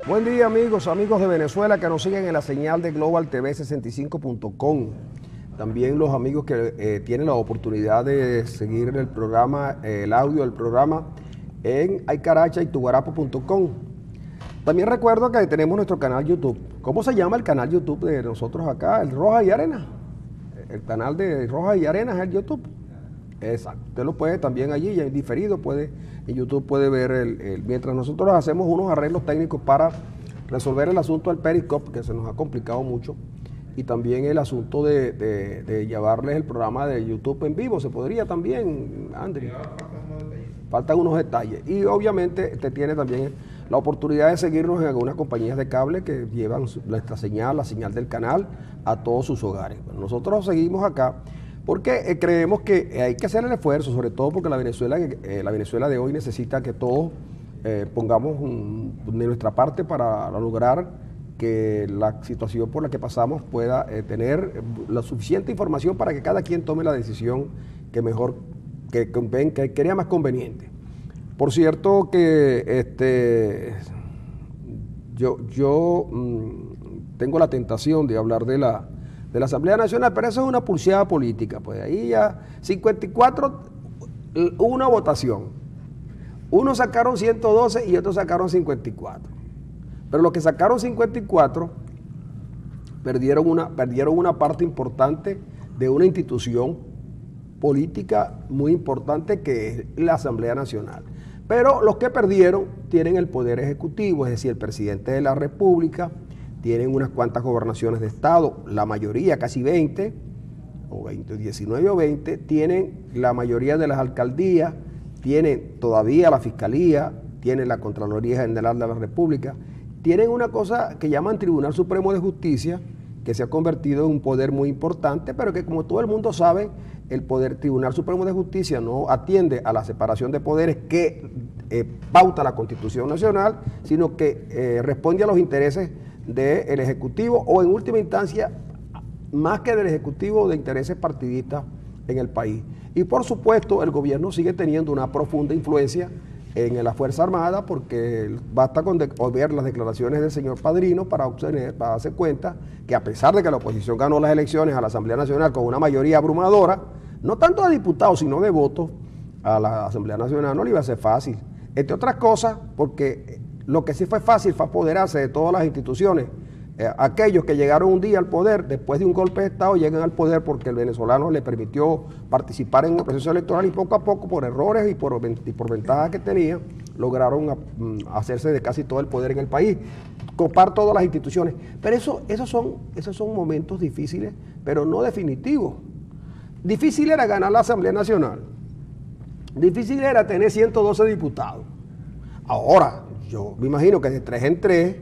Buen día amigos de Venezuela que nos siguen en la señal de Global TV 65.com. También los amigos que tienen la oportunidad de seguir el programa, el audio del programa en Aycaracha y tuguarapo.com. También recuerdo que tenemos nuestro canal YouTube. ¿Cómo se llama el canal YouTube de nosotros acá? El Rojas y Arenas. El canal de Rojas y Arenas es el YouTube. Exacto. Usted lo puede también allí, ya en diferido, en YouTube puede ver mientras nosotros hacemos unos arreglos técnicos para resolver el asunto del Periscope, que se nos ha complicado mucho, y también el asunto de llevarles el programa de YouTube en vivo. Se podría también, Andri. Faltan unos detalles. Y obviamente usted tiene también la oportunidad de seguirnos en algunas compañías de cable que llevan nuestra señal, la señal del canal, a todos sus hogares. Bueno, nosotros seguimos acá porque creemos que hay que hacer el esfuerzo, sobre todo porque la Venezuela de hoy necesita que todos pongamos de nuestra parte para lograr que la situación por la que pasamos pueda tener la suficiente información para que cada quien tome la decisión que mejor, que crea más conveniente. Por cierto que yo tengo la tentación de hablar de la Asamblea Nacional, pero eso es una pulseada política. Pues ahí ya 54, una votación. Unos sacaron 112 y otros sacaron 54. Pero los que sacaron 54 perdieron una parte importante de una institución política muy importante que es la Asamblea Nacional. Pero los que perdieron tienen el poder ejecutivo, es decir, el presidente de la República, tienen unas cuantas gobernaciones de estado, la mayoría, casi 20, o 20, 19 o 20, tienen la mayoría de las alcaldías, tienen todavía la Fiscalía, tienen la Contraloría General de la República, tienen una cosa que llaman Tribunal Supremo de Justicia, que se ha convertido en un poder muy importante, pero que, como todo el mundo sabe, el Tribunal Supremo de Justicia no atiende a la separación de poderes que pauta la Constitución Nacional, sino que responde a los intereses del Ejecutivo, o en última instancia, más que del Ejecutivo, de intereses partidistas en el país. Y por supuesto, el gobierno sigue teniendo una profunda influencia en la Fuerza Armada, porque basta con ver las declaraciones del señor Padrino para darse cuenta que, a pesar de que la oposición ganó las elecciones a la Asamblea Nacional con una mayoría abrumadora, no tanto de diputados, sino de votos, a la Asamblea Nacional no le iba a ser fácil. Entre otras cosas, porque lo que sí fue fácil fue apoderarse de todas las instituciones. Aquellos que llegaron un día al poder, después de un golpe de Estado, llegan al poder porque el venezolano le permitió participar en el proceso electoral, y poco a poco, por errores y por ventajas que tenían, lograron hacerse de casi todo el poder en el país, copar todas las instituciones. Pero esos son momentos difíciles, pero no definitivos. Difícil era ganar la Asamblea Nacional. Difícil era tener 112 diputados. Ahora, yo me imagino que de 3 en 3,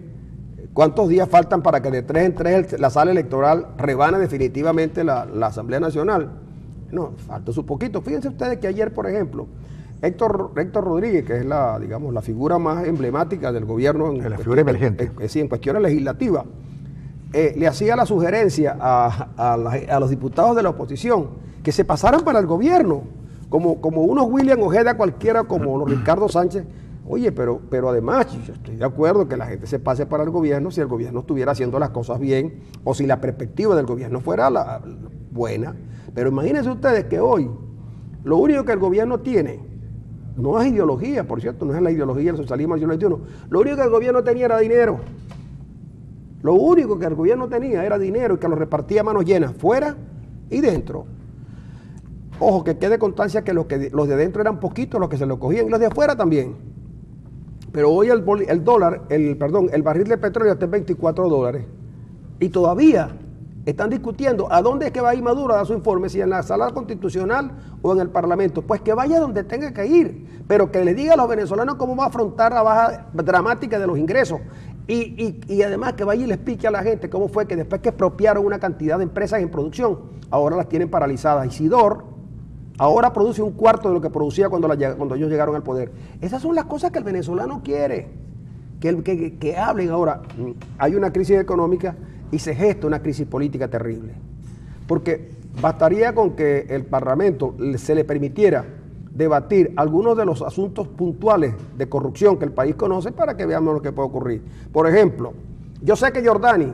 ¿cuántos días faltan para que de 3 en 3 la sala electoral rebane definitivamente la Asamblea Nacional? No, falta su poquito. Fíjense ustedes que ayer, por ejemplo, Héctor Rodríguez, que es la figura más emblemática del gobierno, la figura emergente, en cuestiones legislativas, le hacía la sugerencia a los diputados de la oposición que se pasaran para el gobierno, como unos William Ojeda cualquiera, como los Ricardo Sánchez. Oye, pero además, yo estoy de acuerdo que la gente se pase para el gobierno si el gobierno estuviera haciendo las cosas bien, o si la perspectiva del gobierno fuera la buena. Pero imagínense ustedes que hoy lo único que el gobierno tiene, no es ideología, por cierto, no es la ideología del socialismo del siglo XXI, lo único que el gobierno tenía era dinero. Lo único que el gobierno tenía era dinero, y que lo repartía a manos llenas, fuera y dentro. Ojo, que quede constancia que los de dentro eran poquitos los que se lo cogían, y los de afuera también. Pero hoy el barril de petróleo está en $24. Y todavía están discutiendo a dónde es que va a ir Maduro a dar su informe, si en la sala constitucional o en el Parlamento. Pues que vaya donde tenga que ir, pero que le diga a los venezolanos cómo va a afrontar la baja dramática de los ingresos. Y además que vaya y le explique a la gente cómo fue que después que expropiaron una cantidad de empresas en producción, ahora las tienen paralizadas. Isidor ahora produce un cuarto de lo que producía cuando ellos llegaron al poder. Esas son las cosas que el venezolano quiere, que hablen. Ahora, hay una crisis económica y se gesta una crisis política terrible, porque bastaría con que el Parlamento se le permitiera debatir algunos de los asuntos puntuales de corrupción que el país conoce para que veamos lo que puede ocurrir. Por ejemplo, yo sé que Jordani,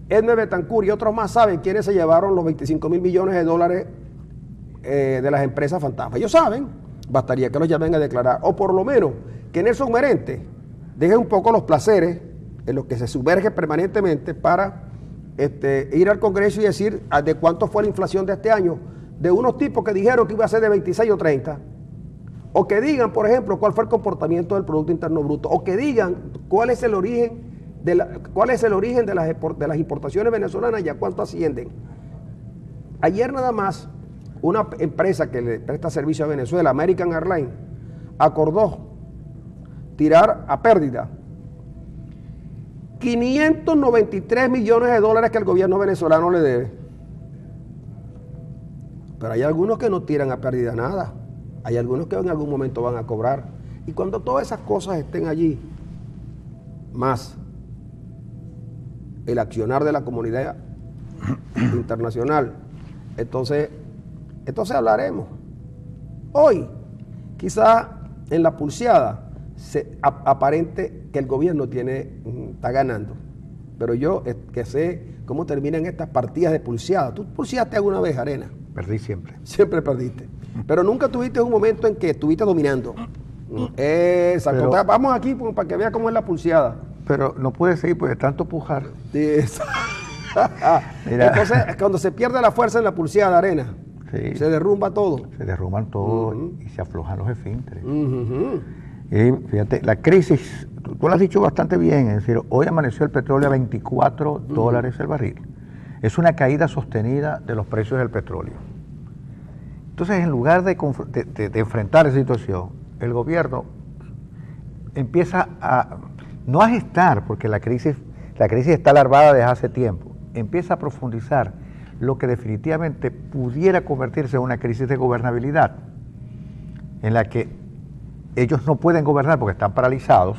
Edme Betancourt y otros más saben quiénes se llevaron los 25 mil millones de dólares de las empresas fantasmas. Ellos saben, bastaría que los llamen a declarar, o por lo menos que Nelson Merente deje un poco los placeres en los que se sumerge permanentemente para ir al Congreso y decir de cuánto fue la inflación de este año, de unos tipos que dijeron que iba a ser de 26 o 30, o que digan, por ejemplo, cuál fue el comportamiento del Producto Interno Bruto, o que digan cuál es el origen de las importaciones venezolanas y a cuánto ascienden. Ayer nada más, una empresa que le presta servicio a Venezuela, American Airlines, acordó tirar a pérdida 593 millones de dólares que el gobierno venezolano le debe. Pero hay algunos que no tiran a pérdida nada. Hay algunos que en algún momento van a cobrar. Y cuando todas esas cosas estén allí, más el accionar de la comunidad internacional, entonces hablaremos. Hoy, quizá en la pulseada, aparente que el gobierno está ganando, pero yo que sé cómo terminan estas partidas de pulseada. ¿Tú pulseaste alguna vez, Arena? Perdí siempre. Siempre perdiste, pero nunca tuviste un momento en que estuviste dominando. Exacto. Pero, vamos aquí para que vea cómo es la pulseada. Pero no puede seguir porque tanto pujar. Entonces, cuando se pierde la fuerza en la pulseada, Arena, sí, se derrumba todo. Se derrumban todo y se aflojan los esfínteres. Y fíjate, la crisis, tú lo has dicho bastante bien, es decir, hoy amaneció el petróleo a 24 dólares el barril. Es una caída sostenida de los precios del petróleo. Entonces, en lugar de enfrentar esa situación, el gobierno empieza no a gestar, porque la crisis está larvada desde hace tiempo, empieza a profundizar lo que definitivamente pudiera convertirse en una crisis de gobernabilidad, en la que ellos no pueden gobernar porque están paralizados,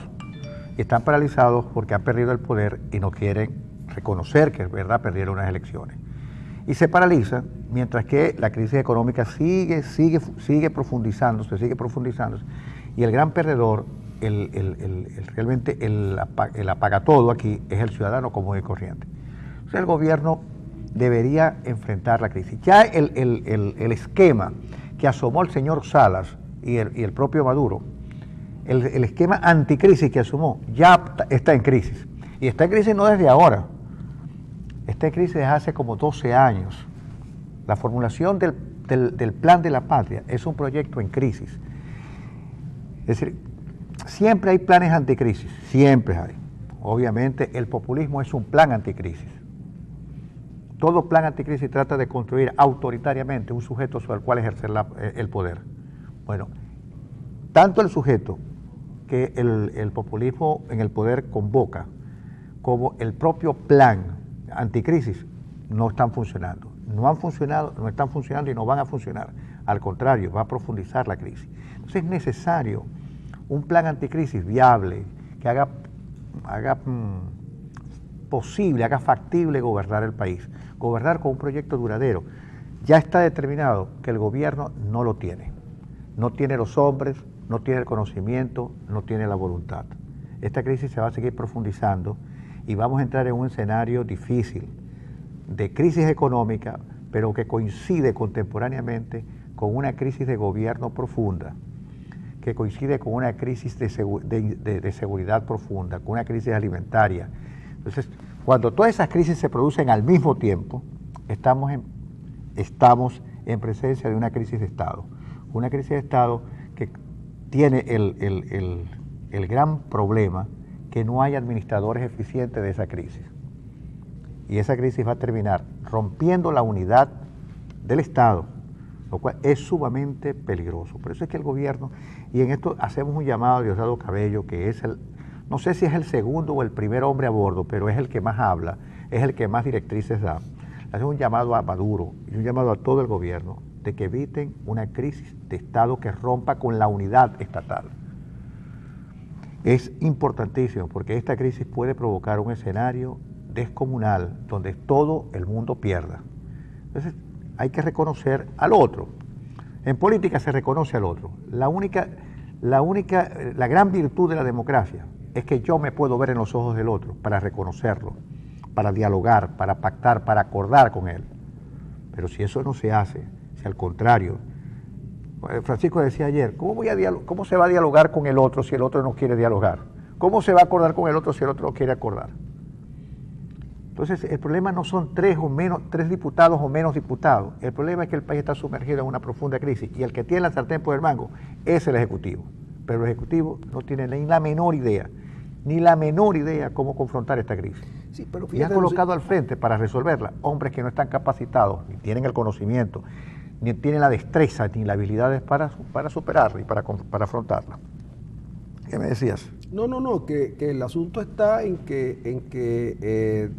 y están paralizados porque han perdido el poder y no quieren reconocer que es verdad perdieron unas elecciones. Y se paralizan mientras que la crisis económica sigue profundizándose, y el gran perdedor, realmente el apagatodo aquí es el ciudadano común y corriente. Entonces el gobierno debería enfrentar la crisis. Ya el esquema que asomó el señor Salas y el propio Maduro, el esquema anticrisis que asomó, ya está en crisis. Y está en crisis no desde ahora, está en crisis desde hace como 12 años. La formulación del Plan de la Patria es un proyecto en crisis. Es decir, siempre hay planes anticrisis, siempre hay. Obviamente el populismo es un plan anticrisis. Todo plan anticrisis trata de construir autoritariamente un sujeto sobre el cual ejercer el poder. Bueno, tanto el sujeto que el populismo en el poder convoca, como el propio plan anticrisis, no están funcionando. No han funcionado, no están funcionando y no van a funcionar. Al contrario, va a profundizar la crisis. Entonces es necesario un plan anticrisis viable, que haga posible, haga factible gobernar el país, gobernar con un proyecto duradero. Ya está determinado que el gobierno no lo tiene. No tiene los hombres, no tiene el conocimiento, no tiene la voluntad. Esta crisis se va a seguir profundizando y vamos a entrar en un escenario difícil de crisis económica, pero que coincide contemporáneamente con una crisis de gobierno profunda, que coincide con una crisis de seguridad profunda, con una crisis alimentaria. Entonces, cuando todas esas crisis se producen al mismo tiempo, estamos en presencia de una crisis de Estado. Una crisis de Estado que tiene el gran problema que no hay administradores eficientes de esa crisis. Y esa crisis va a terminar rompiendo la unidad del Estado, lo cual es sumamente peligroso. Por eso es que el gobierno, y en esto hacemos un llamado a Diosdado Cabello, que es no sé si es el segundo o el primer hombre a bordo, pero es el que más habla, es el que más directrices da. Hacemos un llamado a Maduro y un llamado a todo el gobierno de que eviten una crisis de Estado que rompa con la unidad estatal. Es importantísimo porque esta crisis puede provocar un escenario descomunal donde todo el mundo pierda. Entonces hay que reconocer al otro. En política se reconoce al otro. La gran virtud de la democracia es que yo me puedo ver en los ojos del otro para reconocerlo, para dialogar, para pactar, para acordar con él. Pero si eso no se hace, si al contrario, Francisco decía ayer, ¿cómo se va a dialogar con el otro si el otro no quiere dialogar? ¿Cómo se va a acordar con el otro si el otro no quiere acordar? Entonces, el problema no son tres diputados o menos diputados. El problema es que el país está sumergido en una profunda crisis y el que tiene la sartén por el mango es el Ejecutivo. Pero el Ejecutivo no tiene ni la menor idea cómo confrontar esta crisis. Sí, pero y han colocado al frente para resolverla hombres que no están capacitados, ni tienen el conocimiento, ni tienen la destreza, ni las habilidades para superarla y para afrontarla. ¿Qué me decías? No, que el asunto está en que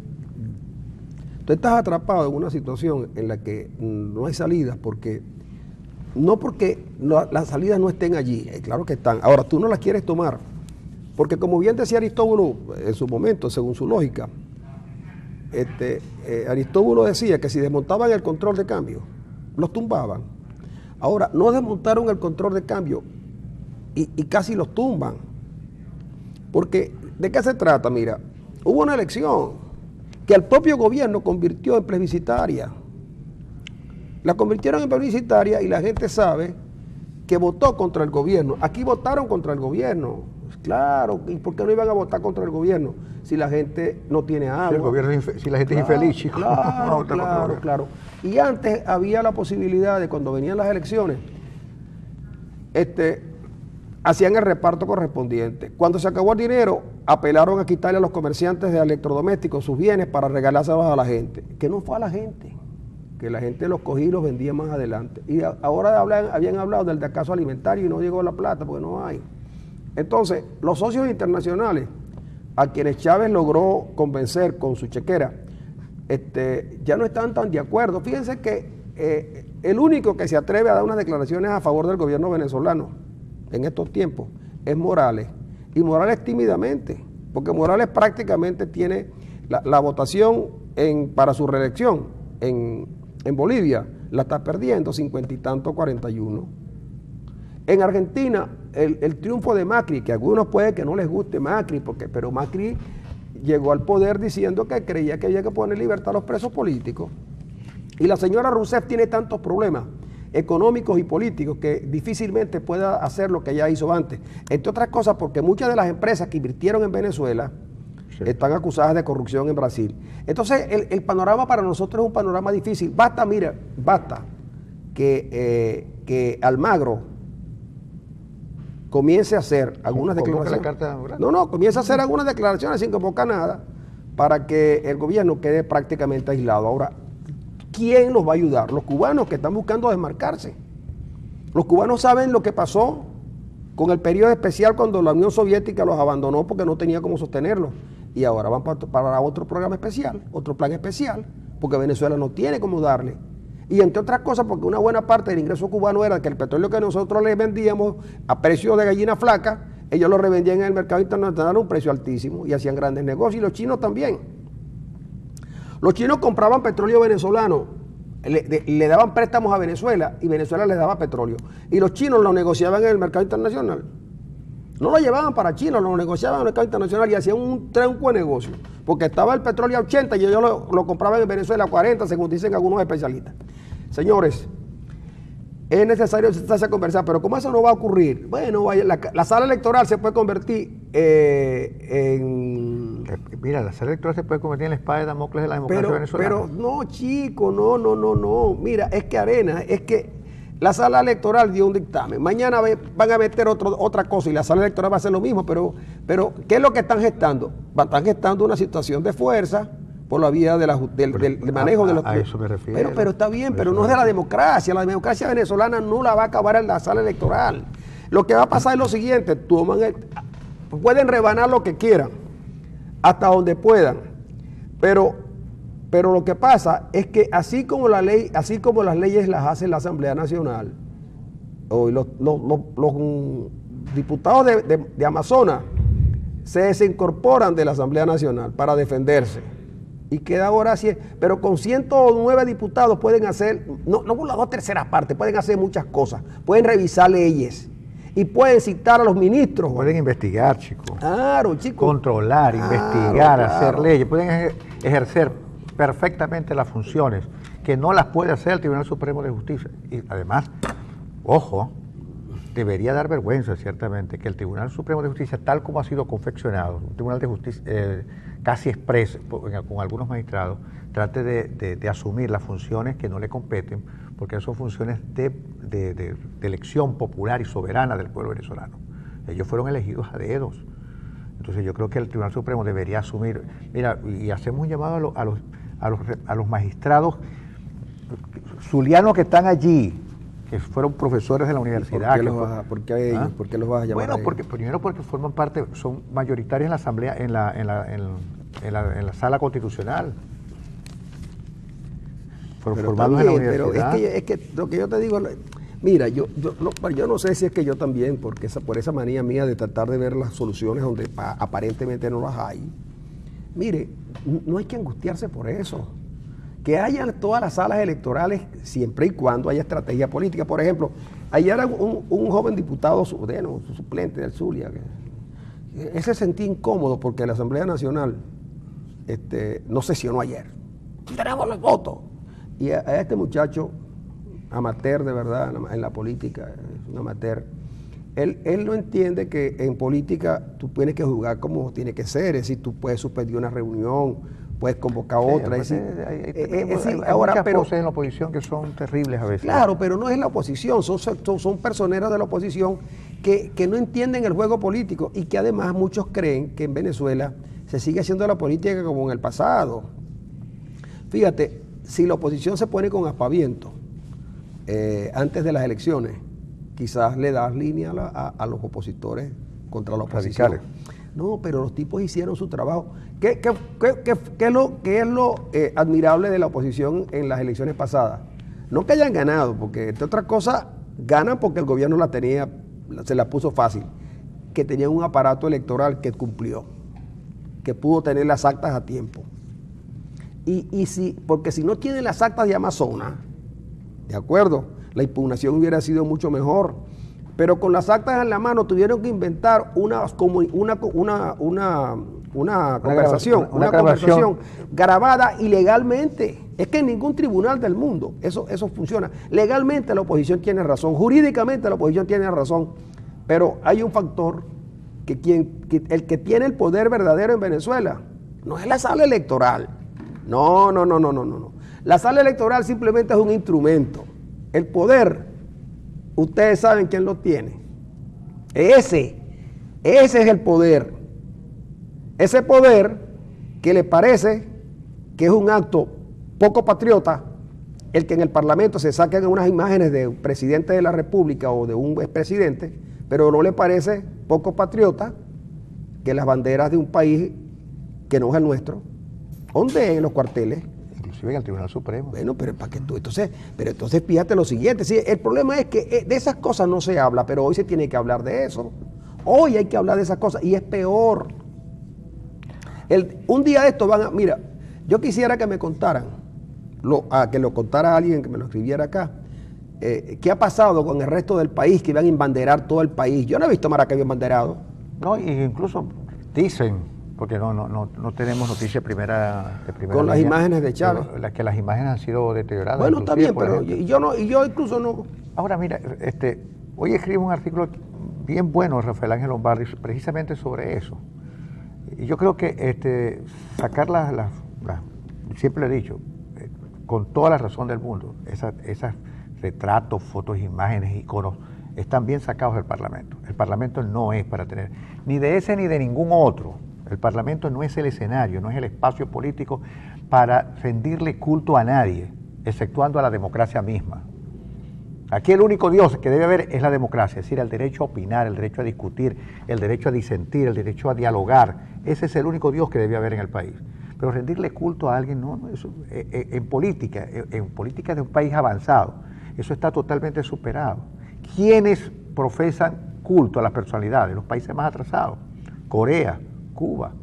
tú estás atrapado en una situación en la que no hay salidas, porque las salidas no estén allí, claro que están. Ahora, tú no las quieres tomar, porque como bien decía Aristóbulo en su momento, según su lógica, Aristóbulo decía que si desmontaban el control de cambio, los tumbaban. Ahora, no desmontaron el control de cambio y casi los tumban. Porque, ¿de qué se trata? Mira, hubo una elección que el propio gobierno convirtió en plebiscitaria. La convirtieron en plebiscitaria y la gente sabe que votó contra el gobierno. Aquí votaron contra el gobierno. Claro, ¿y por qué no iban a votar contra el gobierno si la gente no tiene agua? Si la gente es infeliz, chicos. Claro. Y antes había la posibilidad de, cuando venían las elecciones, hacían el reparto correspondiente. Cuando se acabó el dinero, apelaron a quitarle a los comerciantes de electrodomésticos sus bienes para regalárselos a la gente. Que no fue a la gente, que la gente los cogía y los vendía más adelante. Y ahora habían hablado del descanso alimentario y no llegó la plata porque no hay. Entonces, los socios internacionales, a quienes Chávez logró convencer con su chequera, ya no están tan de acuerdo. Fíjense que el único que se atreve a dar unas declaraciones a favor del gobierno venezolano en estos tiempos es Morales. Y Morales tímidamente, porque Morales prácticamente tiene la votación para su reelección en Bolivia, la está perdiendo 50 y tanto, 41. En Argentina, el triunfo de Macri, que a algunos puede que no les guste Macri, pero Macri llegó al poder diciendo que creía que había que poner libertad a los presos políticos. Y la señora Rousseff tiene tantos problemas económicos y políticos que difícilmente pueda hacer lo que ella hizo antes. Entre otras cosas porque muchas de las empresas que invirtieron en Venezuela están acusadas de corrupción en Brasil. Entonces el panorama para nosotros es un panorama difícil. Basta que Almagro comience a hacer algunas declaraciones. Comience a hacer algunas declaraciones sin convocar nada para que el gobierno quede prácticamente aislado. Ahora, ¿quién los va a ayudar? Los cubanos que están buscando desmarcarse. Los cubanos saben lo que pasó con el periodo especial cuando la Unión Soviética los abandonó porque no tenía cómo sostenerlos. Y ahora van para otro programa especial, otro plan especial, porque Venezuela no tiene cómo darle. Y entre otras cosas porque una buena parte del ingreso cubano era que el petróleo que nosotros les vendíamos a precio de gallina flaca, ellos lo revendían en el mercado internacional a un precio altísimo y hacían grandes negocios, y los chinos también. Los chinos compraban petróleo venezolano, le daban préstamos a Venezuela y Venezuela les daba petróleo. Y los chinos lo negociaban en el mercado internacional. No lo llevaban para China, lo negociaban en el mercado internacional y hacían un tronco de negocio. Porque estaba el petróleo a 80 y ellos lo compraban en Venezuela a 40, según dicen algunos especialistas. Señores, es necesario sentarse a conversar, pero como eso no va a ocurrir, bueno, la sala electoral se puede convertir en... Mira, la sala electoral se puede convertir en la espada de Damocles de la democracia venezolana. Pero no, chico, no. Mira, es que la sala electoral dio un dictamen. Mañana van a meter otra cosa y la sala electoral va a hacer lo mismo, pero ¿qué es lo que están gestando? Están gestando una situación de fuerza por la vía del manejo de los... A eso me refiero. Pero está bien, pero no es de la democracia. La democracia venezolana no la va a acabar en la sala electoral. Lo que va a pasar es lo siguiente: pueden rebanar lo que quieran, hasta donde puedan, pero lo que pasa es que así como las leyes las hace la Asamblea Nacional, o los diputados de Amazonas se desincorporan de la Asamblea Nacional para defenderse Y queda ahora así, pero con 109 diputados pueden hacer, no con las 2/3 partes, pueden hacer muchas cosas. Pueden revisar leyes y pueden citar a los ministros. Pueden investigar, chicos. Claro, chicos. Controlar, Claro, investigar, hacer claro. leyes. Pueden ejercer perfectamente las funciones que no las puede hacer el Tribunal Supremo de Justicia. Y además, ojo, debería dar vergüenza, ciertamente, que el Tribunal Supremo de Justicia, tal como ha sido confeccionado, un Tribunal de Justicia casi expreso, con algunos magistrados, trate de asumir las funciones que no le competen, porque son funciones de elección popular y soberana del pueblo venezolano. Ellos fueron elegidos a dedos. Entonces yo creo que el Tribunal Supremo debería asumir, mira, y hacemos un llamado a los magistrados zulianos que están allí, que fueron profesores de la universidad. ¿Por qué a ellos? ¿Por qué los vas a llamar? Bueno, primero porque forman parte, son mayoritarios en la asamblea, en la sala constitucional. Fueron formados en la universidad. Pero es que lo que yo te digo, mira, yo no sé si es que yo también, porque por esa manía mía de tratar de ver las soluciones donde aparentemente no las hay. Mire, no hay que angustiarse por eso. Que haya todas las salas electorales siempre y cuando haya estrategia política. Por ejemplo, ayer un joven diputado suplente del Zulia, que se sentía incómodo porque la Asamblea Nacional no sesionó ayer. Tenemos los votos. Y a este muchacho, amateur de verdad en la política, es un amateur, él no entiende que en política tú tienes que jugar como tiene que ser, es decir, tú puedes suspender una reunión, puedes convocar otra. Hay Ahora, muchas pero, voces en la oposición que son terribles a veces. Claro, pero no es la oposición, son personeros de la oposición que no entienden el juego político y que además muchos creen que en Venezuela se sigue haciendo la política como en el pasado. Fíjate, si la oposición se pone con aspaviento antes de las elecciones, quizás le das línea a los opositores contra la oposición. Radicales. No, pero los tipos hicieron su trabajo. ¿Qué es lo admirable de la oposición en las elecciones pasadas? No que hayan ganado, porque entre otras cosas ganan porque el gobierno se la puso fácil, que tenían un aparato electoral que cumplió, que pudo tener las actas a tiempo. Porque si no tienen las actas de Amazonas, ¿de acuerdo? La impugnación hubiera sido mucho mejor. Pero con las actas en la mano tuvieron que inventar una conversación grabada ilegalmente. Es que en ningún tribunal del mundo eso funciona. Legalmente la oposición tiene razón, jurídicamente la oposición tiene razón, pero hay un factor que el que tiene el poder verdadero en Venezuela no es la sala electoral. No. La sala electoral simplemente es un instrumento. El poder, ustedes saben quién lo tiene. Ese es el poder. Ese poder que le parece que es un acto poco patriota, el que en el Parlamento se saquen unas imágenes de un presidente de la República o de un expresidente, pero no le parece poco patriota que las banderas de un país que no es el nuestro ondeen en los cuarteles. Inclusive en el Tribunal Supremo. Bueno, pero para que tú, entonces fíjate lo siguiente, sí, el problema es que de esas cosas no se habla, pero hoy se tiene que hablar de eso. Hoy hay que hablar de esas cosas y es peor. Un día de esto mira, yo quisiera que me contaran, que lo contara alguien, que me lo escribiera acá, qué ha pasado con el resto del país, que iban a embanderar todo el país. Yo no he visto Maracaibo embanderado. No, y incluso dicen, porque no tenemos noticia de primera con las imágenes de Chávez. Que las imágenes han sido deterioradas. Bueno, está bien, pero yo incluso no. Ahora mira, hoy escribo un artículo bien bueno de Rafael Ángel Lombardi precisamente sobre eso. Y yo creo que sacar siempre lo he dicho, con toda la razón del mundo, esas retratos, fotos, imágenes, iconos, están bien sacados del Parlamento. El Parlamento no es para tener ni de ese ni de ningún otro. El Parlamento no es el escenario, no es el espacio político para rendirle culto a nadie, exceptuando a la democracia misma. Aquí el único Dios que debe haber es la democracia, es decir, el derecho a opinar, el derecho a discutir, el derecho a disentir, el derecho a dialogar. Ese es el único Dios que debe haber en el país. Pero rendirle culto a alguien, no, eso, en política de un país avanzado, eso está totalmente superado. ¿Quiénes profesan culto a las personalidades? Los países más atrasados, Corea, Cuba.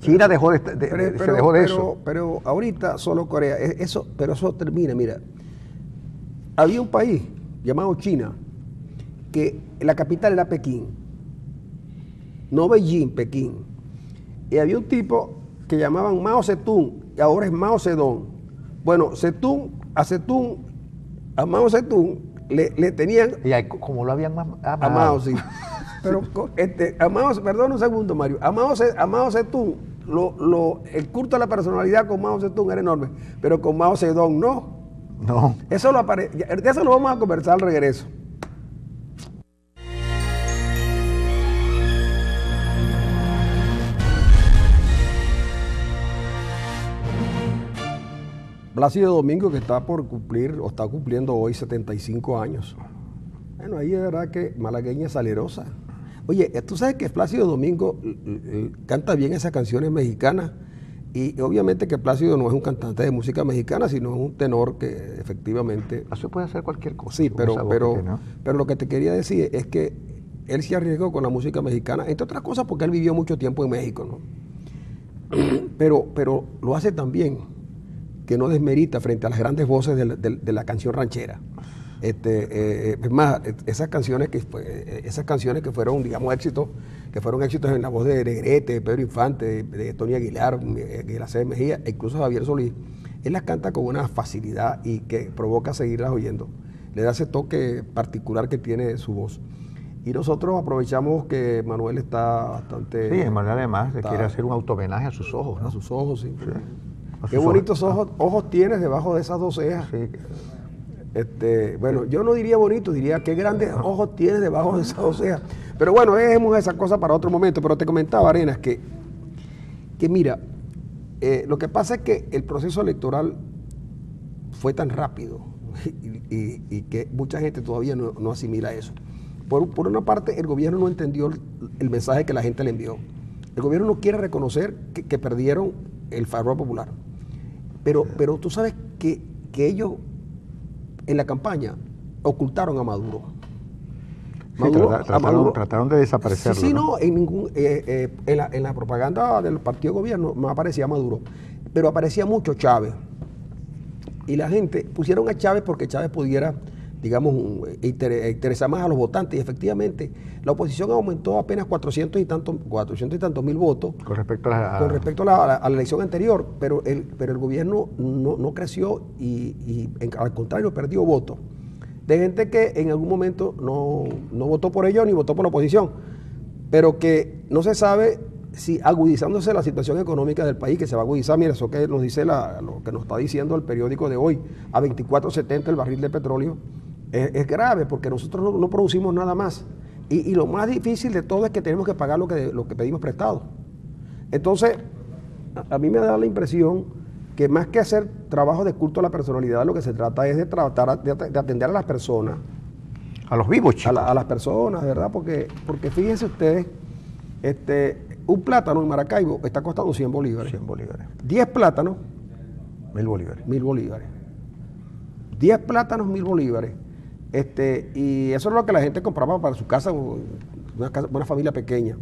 China dejó se dejó de eso. Pero ahorita solo Corea, pero eso termina, mira. Había un país llamado China, que la capital era Pekín, no Beijing, Pekín. Y había un tipo que llamaban Mao Zedong, y ahora es Mao Zedong. Bueno, a Mao Zedong le tenían... Y ahí, como lo habían amado. A Mao, sí. Pero a Mao, perdón un segundo, Mario. A Mao Zedong, el culto a la personalidad con Mao Zedong era enorme, pero con Mao Zedong no. No. De eso lo vamos a conversar al regreso. Plácido Domingo, que está por cumplir, o está cumpliendo hoy 75 años. Bueno, ahí de verdad que malagueña salerosa. Oye, tú sabes que Plácido Domingo canta bien esas canciones mexicanas, y obviamente que Plácido no es un cantante de música mexicana, sino es un tenor que efectivamente... Eso puede hacer cualquier cosa. Sí, pero lo que te quería decir es que él se arriesgó con la música mexicana, entre otras cosas porque él vivió mucho tiempo en México, ¿no? Pero lo hace tan bien que no desmerita frente a las grandes voces de la canción ranchera. Es más, esas canciones que fueron, digamos, éxitos en la voz de Negrete, de Pedro Infante, de Tony Aguilar, Graciela Mejía, e incluso Javier Solís, él las canta con una facilidad y que provoca seguirlas oyendo. Le da ese toque particular que tiene su voz. Y nosotros aprovechamos que Manuel está bastante... Sí, Manuel además quiere hacer un auto-homenaje a sus ojos, ¿no? A sus ojos, sí. Sí. Qué bonitos ojos tienes debajo de esas dos cejas. Sí. Bueno, yo no diría bonito, diría qué grandes ojos tienes debajo de esas dos cejas. Pero bueno, dejemos esa cosa para otro momento. Pero te comentaba, Arenas, que mira, lo que pasa es que el proceso electoral fue tan rápido y que mucha gente todavía no asimila eso. Por una parte, el gobierno no entendió el mensaje que la gente le envió. El gobierno no quiere reconocer que perdieron el favor popular. Pero tú sabes que ellos en la campaña ocultaron a Maduro. Trataron de desaparecerlo. Sí, no, en la propaganda del partido de gobierno no aparecía Maduro, pero aparecía mucho Chávez. Y la gente pusieron a Chávez porque Chávez pudiera, digamos, interesar más a los votantes. Y efectivamente, la oposición aumentó apenas 400 y tantos mil votos con respecto a la elección anterior, pero el gobierno no creció y al contrario perdió votos de gente que en algún momento no votó por ellos ni votó por la oposición, pero que no se sabe si agudizándose la situación económica del país, que se va a agudizar. Mira, eso que nos dice lo que nos está diciendo el periódico de hoy, a 24.70 el barril de petróleo, es grave porque nosotros no producimos nada más. Y lo más difícil de todo es que tenemos que pagar lo que pedimos prestado. Entonces, a mí me da la impresión que más que hacer trabajo de culto a la personalidad, lo que se trata es de tratar de atender a las personas. A los vivos, chicos. A las personas, ¿verdad? Porque fíjense ustedes, un plátano en Maracaibo está costando 100 bolívares. 100 bolívares. 10 plátanos. 1000 bolívares. 1000 bolívares. 10 plátanos, 1000 bolívares. Y eso es lo que la gente compraba para su casa, una familia pequeña.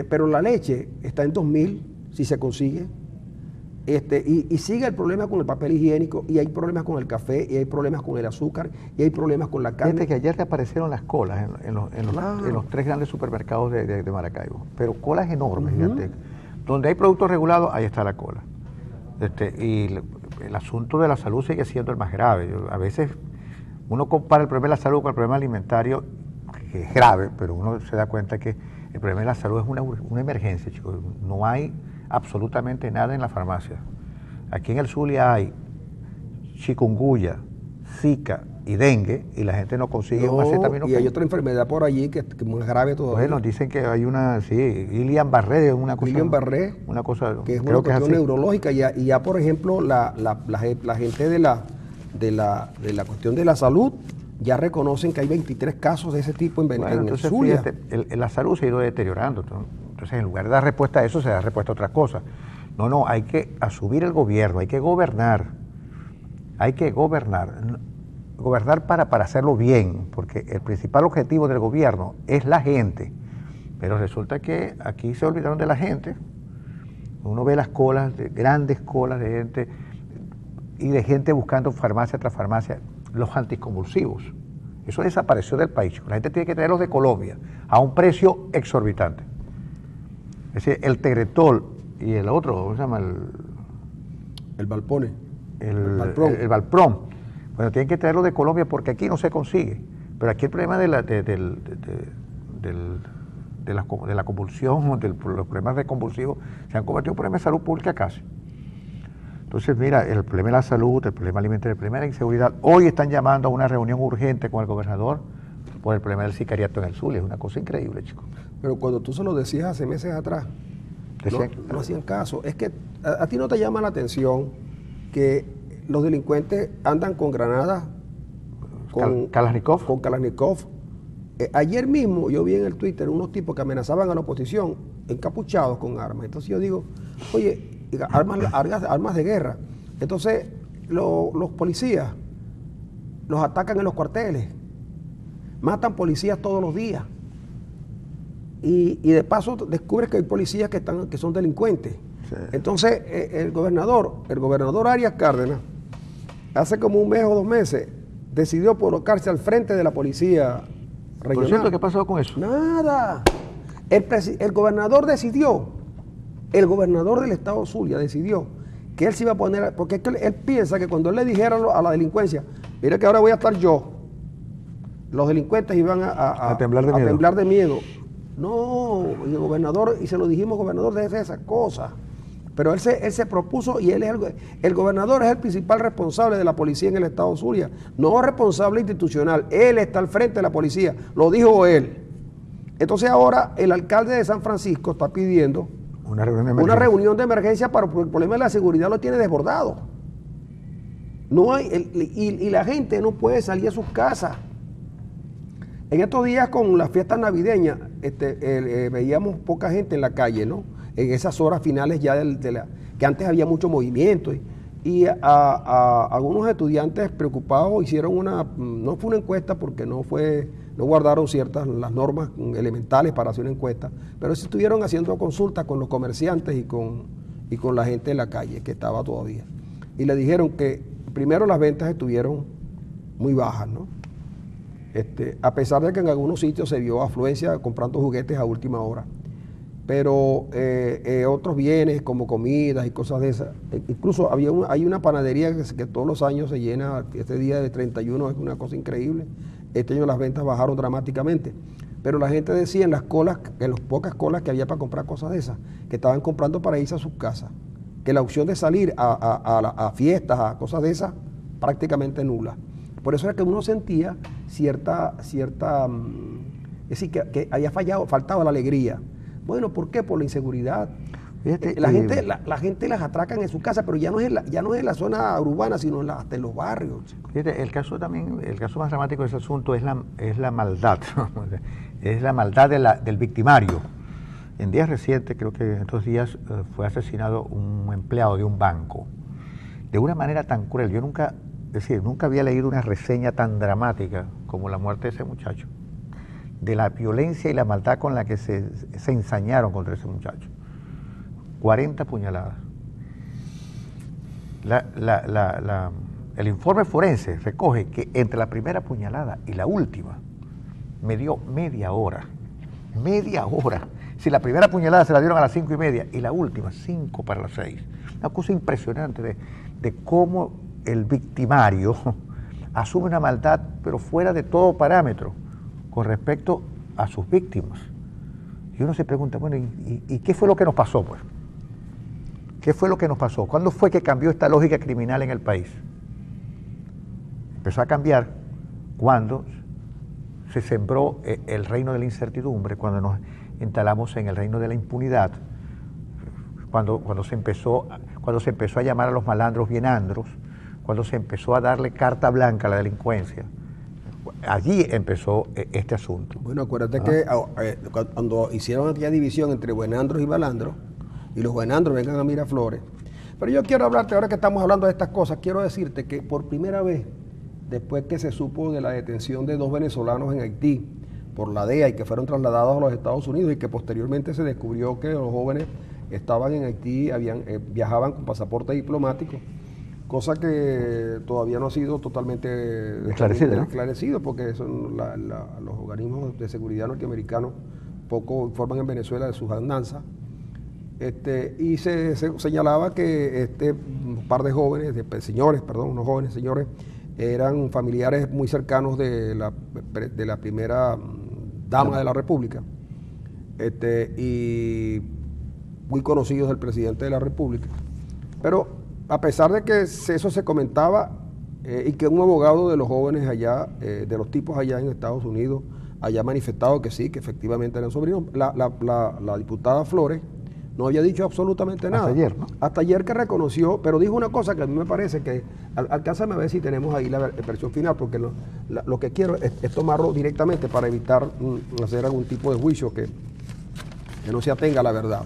Pero la leche está en 2000, si se consigue. Y sigue el problema con el papel higiénico, y hay problemas con el café, y hay problemas con el azúcar, y hay problemas con la carne. Fíjate que ayer reaparecieron las colas en los 3 grandes supermercados de Maracaibo, pero colas enormes, fíjate. Donde hay productos regulados, ahí está la cola. Y el asunto de la salud sigue siendo el más grave. A veces uno compara el problema de la salud con el problema alimentario, que es grave, pero uno se da cuenta que el problema de la salud es una emergencia, chicos. No hay absolutamente nada en la farmacia. Aquí en el Zulia hay chikungunya, zika y dengue, y la gente no consigue un acetaminofén. Y hay otra enfermedad por allí que es muy grave todavía. Bueno, dicen que hay una, Guillain-Barré, una cosa. Guillain-Barré, una cosa, que es una cuestión neurológica, y ya por ejemplo la gente de la cuestión de la salud ya reconocen que hay 23 casos de ese tipo en el Zulia. Fíjate, la salud se ha ido deteriorando. Entonces, en lugar de dar respuesta a eso, se da respuesta a otra cosa. No, hay que asumir el gobierno, hay que gobernar. Hay que gobernar. Gobernar para hacerlo bien, porque el principal objetivo del gobierno es la gente. Pero resulta que aquí se olvidaron de la gente Uno ve las colas, grandes colas de gente, y de gente buscando farmacia tras farmacia, los anticonvulsivos. Eso desapareció del país. La gente tiene que traerlos de Colombia a un precio exorbitante. Es decir, el Tegretol y el otro, ¿cómo se llama? El Valpone. El Valprom. Bueno, tienen que traerlo de Colombia porque aquí no se consigue. Pero aquí el problema de la convulsión, los problemas de convulsivos, se han convertido en un problema de salud pública casi. Entonces, mira, el problema de la salud, el problema alimentario, el problema de la inseguridad. Hoy están llamando a una reunión urgente con el gobernador por el problema del sicariato en el Zulia. Es una cosa increíble, chicos. Pero cuando tú se lo decías hace meses atrás, no hacían caso. Es que a ti no te llama la atención que los delincuentes andan con granadas, con Kalashnikov. Ayer mismo yo vi en el Twitter unos tipos que amenazaban a la oposición encapuchados con armas. Entonces yo digo, oye, armas de guerra. Entonces los policías los atacan en los cuarteles, matan policías todos los días. Y de paso descubres que hay policías que son delincuentes. Sí. Entonces el gobernador Arias Cárdenas, hace como un mes o 2 meses, decidió colocarse al frente de la policía regional. ¿Por cierto qué pasó con eso? Nada. El gobernador decidió, el gobernador del estado Zulia decidió que él se iba a poner, porque es que él piensa que cuando él le dijera a la delincuencia, mira que ahora voy a estar yo, los delincuentes iban a temblar de miedo. No, el gobernador, y se lo dijimos, gobernador, deje esas cosas. Pero él se propuso, y el gobernador es el principal responsable de la policía en el estado Zulia, no responsable institucional. Él está al frente de la policía, lo dijo él. Entonces ahora el alcalde de San Francisco está pidiendo una reunión de emergencia porque el problema de la seguridad lo tiene desbordado. No hay, y la gente no puede salir a sus casas. En estos días con las fiestas navideñas veíamos poca gente en la calle, ¿no? En esas horas finales ya que antes había mucho movimiento. Y a algunos estudiantes preocupados hicieron no fue una encuesta porque no guardaron las normas elementales para hacer una encuesta, pero sí estuvieron haciendo consultas con los comerciantes y con la gente de la calle que estaba todavía. Y le dijeron que primero las ventas estuvieron muy bajas, ¿no? A pesar de que en algunos sitios se vio afluencia comprando juguetes a última hora. Pero otros bienes como comidas y cosas de esas. Incluso hay una panadería que todos los años se llena, este día de 31 es una cosa increíble. Este año las ventas bajaron dramáticamente. Pero la gente decía en las pocas colas que había para comprar cosas de esas, que estaban comprando para irse a sus casas, que la opción de salir a fiestas, a cosas de esas, prácticamente nula. Por eso era que uno sentía cierta es decir, que había faltado la alegría. Bueno, ¿por qué? Por la inseguridad. Fíjate, la gente las atracan en su casa, pero ya no es en la zona urbana, sino hasta en los barrios. Fíjate, el caso más dramático de ese asunto es la maldad, es la maldad del victimario. En días recientes, creo que en estos días, fue asesinado un empleado de un banco, de una manera tan cruel. Yo nunca había leído una reseña tan dramática como la muerte de ese muchacho, de la violencia y la maldad con la que se ensañaron contra ese muchacho. 40 puñaladas. El informe forense recoge que entre la primera puñalada y la última me dio media hora. Media hora. Si la primera puñalada se la dieron a las 5:30 y la última 5 para las 6. Una cosa impresionante de cómo el victimario asume una maldad, pero fuera de todo parámetro, con respecto a sus víctimas. Y uno se pregunta, bueno, ¿y qué fue lo que nos pasó, pues? ¿Qué fue lo que nos pasó? ¿Cuándo fue que cambió esta lógica criminal en el país? Empezó a cambiar cuando se sembró el reino de la incertidumbre, cuando nos instalamos en el reino de la impunidad, cuando se empezó a llamar a los malandros bienandros, cuando se empezó a darle carta blanca a la delincuencia. Allí empezó este asunto. Bueno, acuérdate que cuando hicieron aquella división entre buenandros y malandros, y los buenandros vengan a Miraflores. Pero yo quiero hablarte, ahora que estamos hablando de estas cosas, quiero decirte que por primera vez, después que se supo de la detención de 2 venezolanos en Haití por la DEA y que fueron trasladados a los Estados Unidos y que posteriormente se descubrió que los jóvenes estaban en Haití, viajaban con pasaporte diplomático, cosa que todavía no ha sido totalmente esclarecido, porque son los organismos de seguridad norteamericanos poco informan en Venezuela de sus andanzas. Y se señalaba que un par de jóvenes, unos jóvenes señores, eran familiares muy cercanos de la primera dama de la República, y muy conocidos del presidente de la República. Pero a pesar de que eso se comentaba, y que un abogado de los jóvenes allá, de los tipos allá en Estados Unidos, haya manifestado que sí, que efectivamente eran sobrinos, la diputada Flores no había dicho absolutamente nada. Hasta ayer, ¿no? Hasta ayer que reconoció, pero dijo una cosa que a mí me parece que, alcánzame a ver si tenemos ahí la versión final, porque lo que quiero es tomarlo directamente para evitar hacer algún tipo de juicio que no se atenga a la verdad.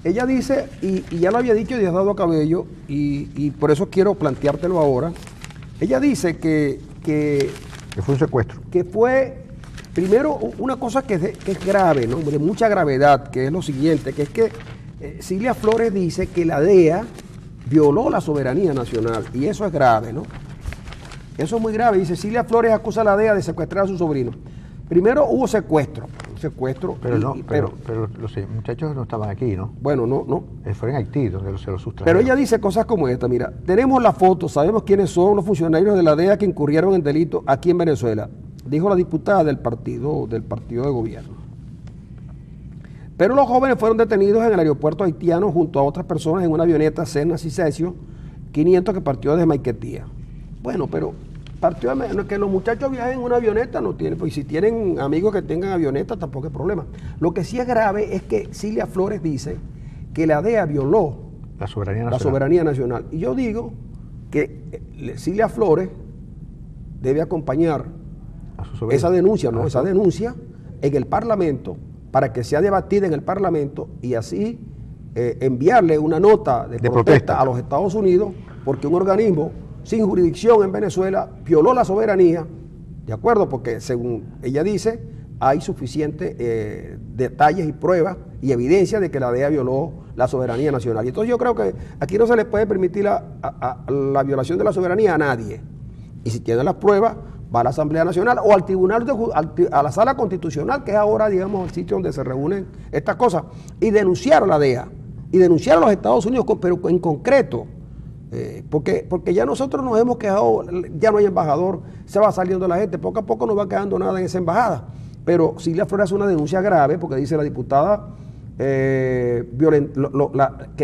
Ella dice, y ya lo había dicho Diosdado Cabello, y por eso quiero planteártelo ahora. Ella dice que fue un secuestro. Que fue, primero, una cosa que es grave, ¿no? De mucha gravedad, que es lo siguiente, que es que Cilia Flores dice que la DEA violó la soberanía nacional, y eso es grave, ¿no? Eso es muy grave. Dice, Cilia Flores acusa a la DEA de secuestrar a su sobrino. Primero hubo secuestro. Pero los muchachos no estaban aquí, ¿no? Bueno, no. Fueron en Haití, donde se los sustrajeron. Pero ella dice cosas como esta, mira, tenemos la foto, sabemos quiénes son los funcionarios de la DEA que incurrieron en delito aquí en Venezuela, dijo la diputada del partido de gobierno. Pero los jóvenes fueron detenidos en el aeropuerto haitiano junto a otras personas en una avioneta Cessna Citation 500 que partió desde Maiquetía. Bueno, pero que los muchachos viajen en una avioneta no tiene, pues si tienen amigos que tengan avioneta tampoco es problema. Lo que sí es grave es que Cilia Flores dice que la DEA violó la soberanía nacional. Y yo digo que Cilia Flores debe acompañar esa denuncia, ¿no? Esa denuncia en el Parlamento, para que sea debatida en el Parlamento y así enviarle una nota de protesta a los Estados Unidos, porque un organismo sin jurisdicción en Venezuela violó la soberanía, ¿de acuerdo? Porque según ella dice, hay suficientes detalles y pruebas y evidencia de que la DEA violó la soberanía nacional. Y entonces yo creo que aquí no se le puede permitir la violación de la soberanía a nadie. Y si tiene las pruebas, va a la Asamblea Nacional o al Tribunal, a la Sala Constitucional, que es ahora, digamos, el sitio donde se reúnen estas cosas, y denunciar a la DEA, y denunciar a los Estados Unidos, pero en concreto, porque ya nosotros nos hemos quejado, ya no hay embajador, se va saliendo la gente, poco a poco no va quedando nada en esa embajada. Pero Cilia Flores hace una denuncia grave, porque dice la diputada que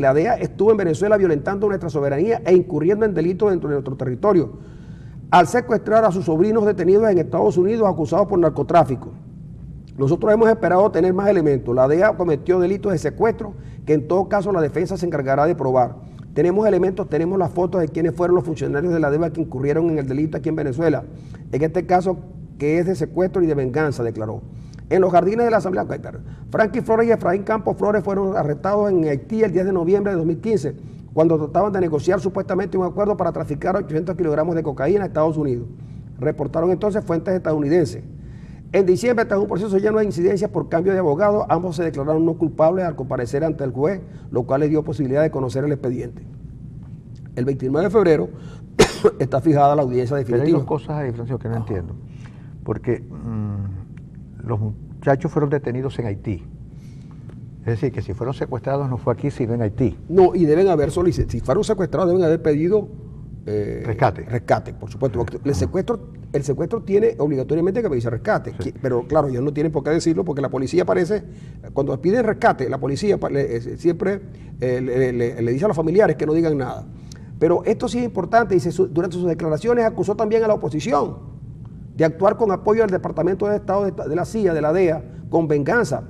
la DEA estuvo en Venezuela violentando nuestra soberanía e incurriendo en delitos dentro de nuestro territorio, al secuestrar a sus sobrinos detenidos en Estados Unidos acusados por narcotráfico. Nosotros hemos esperado tener más elementos. La DEA cometió delitos de secuestro que en todo caso la defensa se encargará de probar. Tenemos elementos, tenemos las fotos de quiénes fueron los funcionarios de la DEA que incurrieron en el delito aquí en Venezuela. En este caso, que es de secuestro y de venganza, declaró. En los jardines de la Asamblea, Frankie Flores y Efraín Campos Flores fueron arrestados en Haití el 10 de noviembre de 2015, cuando trataban de negociar supuestamente un acuerdo para traficar 800 kilogramos de cocaína a Estados Unidos. Reportaron entonces fuentes estadounidenses. En diciembre, tras un proceso lleno de incidencias por cambio de abogado, ambos se declararon no culpables al comparecer ante el juez, lo cual les dio posibilidad de conocer el expediente. El 29 de febrero está fijada la audiencia definitiva. Pero hay dos cosas ahí, Francisco, que no entiendo. Porque los muchachos fueron detenidos en Haití. Es decir, que si fueron secuestrados no fue aquí, sino en Haití. No, y deben haber solicitado, si fueron secuestrados deben haber pedido rescate, por supuesto. Porque el secuestro tiene obligatoriamente que pedirse rescate. Sí. Pero claro, ellos no tienen por qué decirlo porque la policía parece, cuando piden rescate, la policía siempre le dice a los familiares que no digan nada. Pero esto sí es importante, dice, durante sus declaraciones acusó también a la oposición de actuar con apoyo al Departamento de Estado de la CIA, de la DEA, con venganza.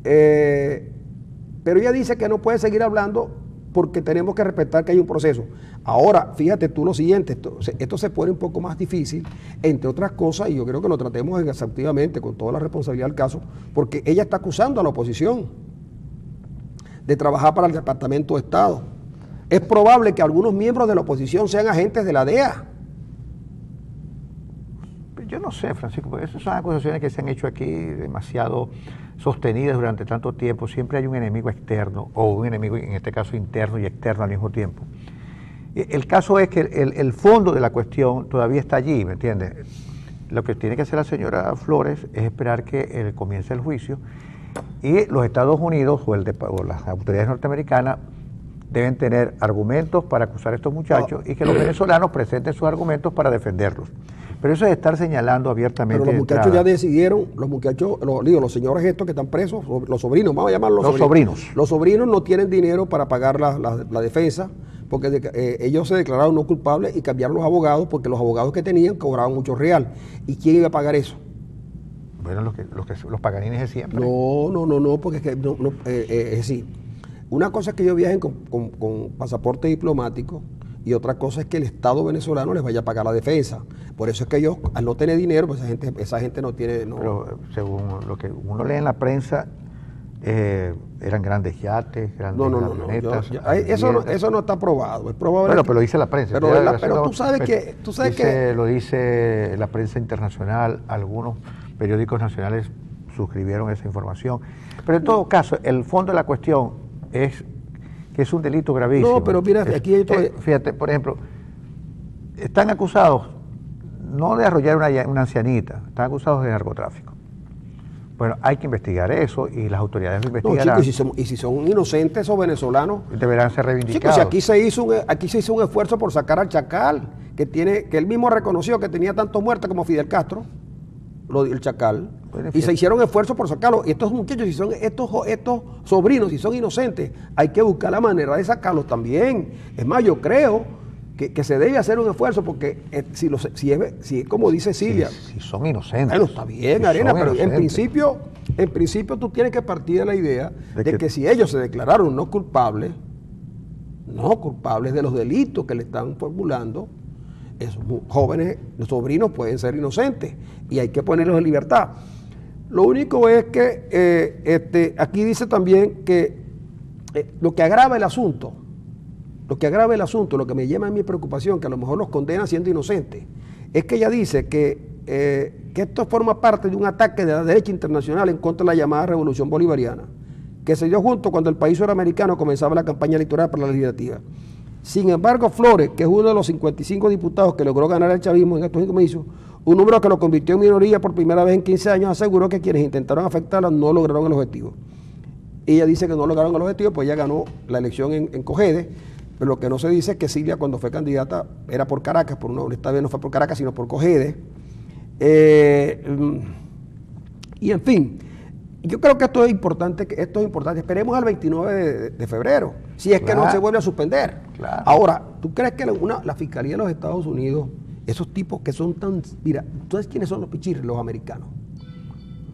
Pero ella dice que no puede seguir hablando porque tenemos que respetar que hay un proceso. Ahora, fíjate tú lo siguiente, esto se pone un poco más difícil, entre otras cosas, y yo creo que lo tratemos exhaustivamente, con toda la responsabilidad del caso, porque ella está acusando a la oposición de trabajar para el Departamento de Estado. Es probable que algunos miembros de la oposición sean agentes de la DEA. Yo no sé, Francisco, porque esas son acusaciones que se han hecho aquí demasiado sostenidas durante tanto tiempo. Siempre hay un enemigo externo, o un enemigo, en este caso, interno y externo al mismo tiempo. El caso es que el fondo de la cuestión todavía está allí, ¿me entiendes? Lo que tiene que hacer la señora Flores es esperar que comience el juicio, y los Estados Unidos o las autoridades norteamericanas deben tener argumentos para acusar a estos muchachos y que los venezolanos presenten sus argumentos para defenderlos. Pero eso es estar señalando abiertamente. Pero los muchachos ya decidieron, los señores estos que están presos, los sobrinos, vamos a llamarlos los sobrinos. Los sobrinos no tienen dinero para pagar la defensa, porque ellos se declararon no culpables y cambiaron los abogados, porque los abogados que tenían cobraban mucho real. ¿Y quién iba a pagar eso? Bueno, los paganines de siempre. No, porque es así. Una cosa es que ellos viajen con pasaporte diplomático, y otra cosa es que el Estado venezolano les vaya a pagar la defensa. Por eso es que ellos, al no tener dinero, pues esa gente no tiene... Pero según lo que uno lee en la prensa, eran grandes yates, grandes camionetas. Eso no está probado. Es probable. Bueno, pero lo dice la prensa. Pero tú sabes que... Lo dice la prensa internacional, algunos periódicos nacionales suscribieron esa información. Pero en todo caso, el fondo de la cuestión es que es un delito gravísimo. No, pero mira, aquí hay fíjate, por ejemplo, están acusados no de arrollar una ancianita, están acusados de narcotráfico. Bueno, hay que investigar eso y las autoridades lo investigarán. No, chicos, y si son inocentes esos venezolanos, deberán ser reivindicados. Chicos, aquí se hizo un esfuerzo por sacar al Chacal, que él mismo reconoció que tenía tantos muertos como Fidel Castro, el Chacal, y se hicieron esfuerzos por sacarlo. Y estos muchachos, si son estos sobrinos, si son inocentes, hay que buscar la manera de sacarlos también. Es más, yo creo que se debe hacer un esfuerzo, porque si es como dice Silvia, si son inocentes. Bueno, está bien, Arena, pero en principio tú tienes que partir de la idea de que si ellos se declararon no culpables de los delitos que le están formulando, esos jóvenes, los sobrinos pueden ser inocentes y hay que ponerlos en libertad. Lo único es que aquí dice también que lo que agrava el asunto, lo que me llama a mi preocupación, que a lo mejor los condena siendo inocentes, es que ella dice que esto forma parte de un ataque de la derecha internacional en contra de la llamada Revolución Bolivariana, que se dio justo cuando el país suramericano comenzaba la campaña electoral para la legislativa. Sin embargo, Flores, que es uno de los 55 diputados que logró ganar el chavismo en estos comicios, un número que lo convirtió en minoría por primera vez en 15 años, aseguró que quienes intentaron afectarla no lograron el objetivo. Ella dice que no lograron el objetivo, pues ella ganó la elección en Cogede, pero lo que no se dice es que Silvia, cuando fue candidata, era por Caracas, esta vez no fue por Caracas, sino por Cogede. Y en fin, yo creo que esto es importante. Esperemos al 29 de febrero, si es que no se vuelve a suspender. Claro. Ahora, ¿tú crees que la Fiscalía de los Estados Unidos, esos tipos que son tan... Mira, ¿tú sabes quiénes son los pichirres, los americanos?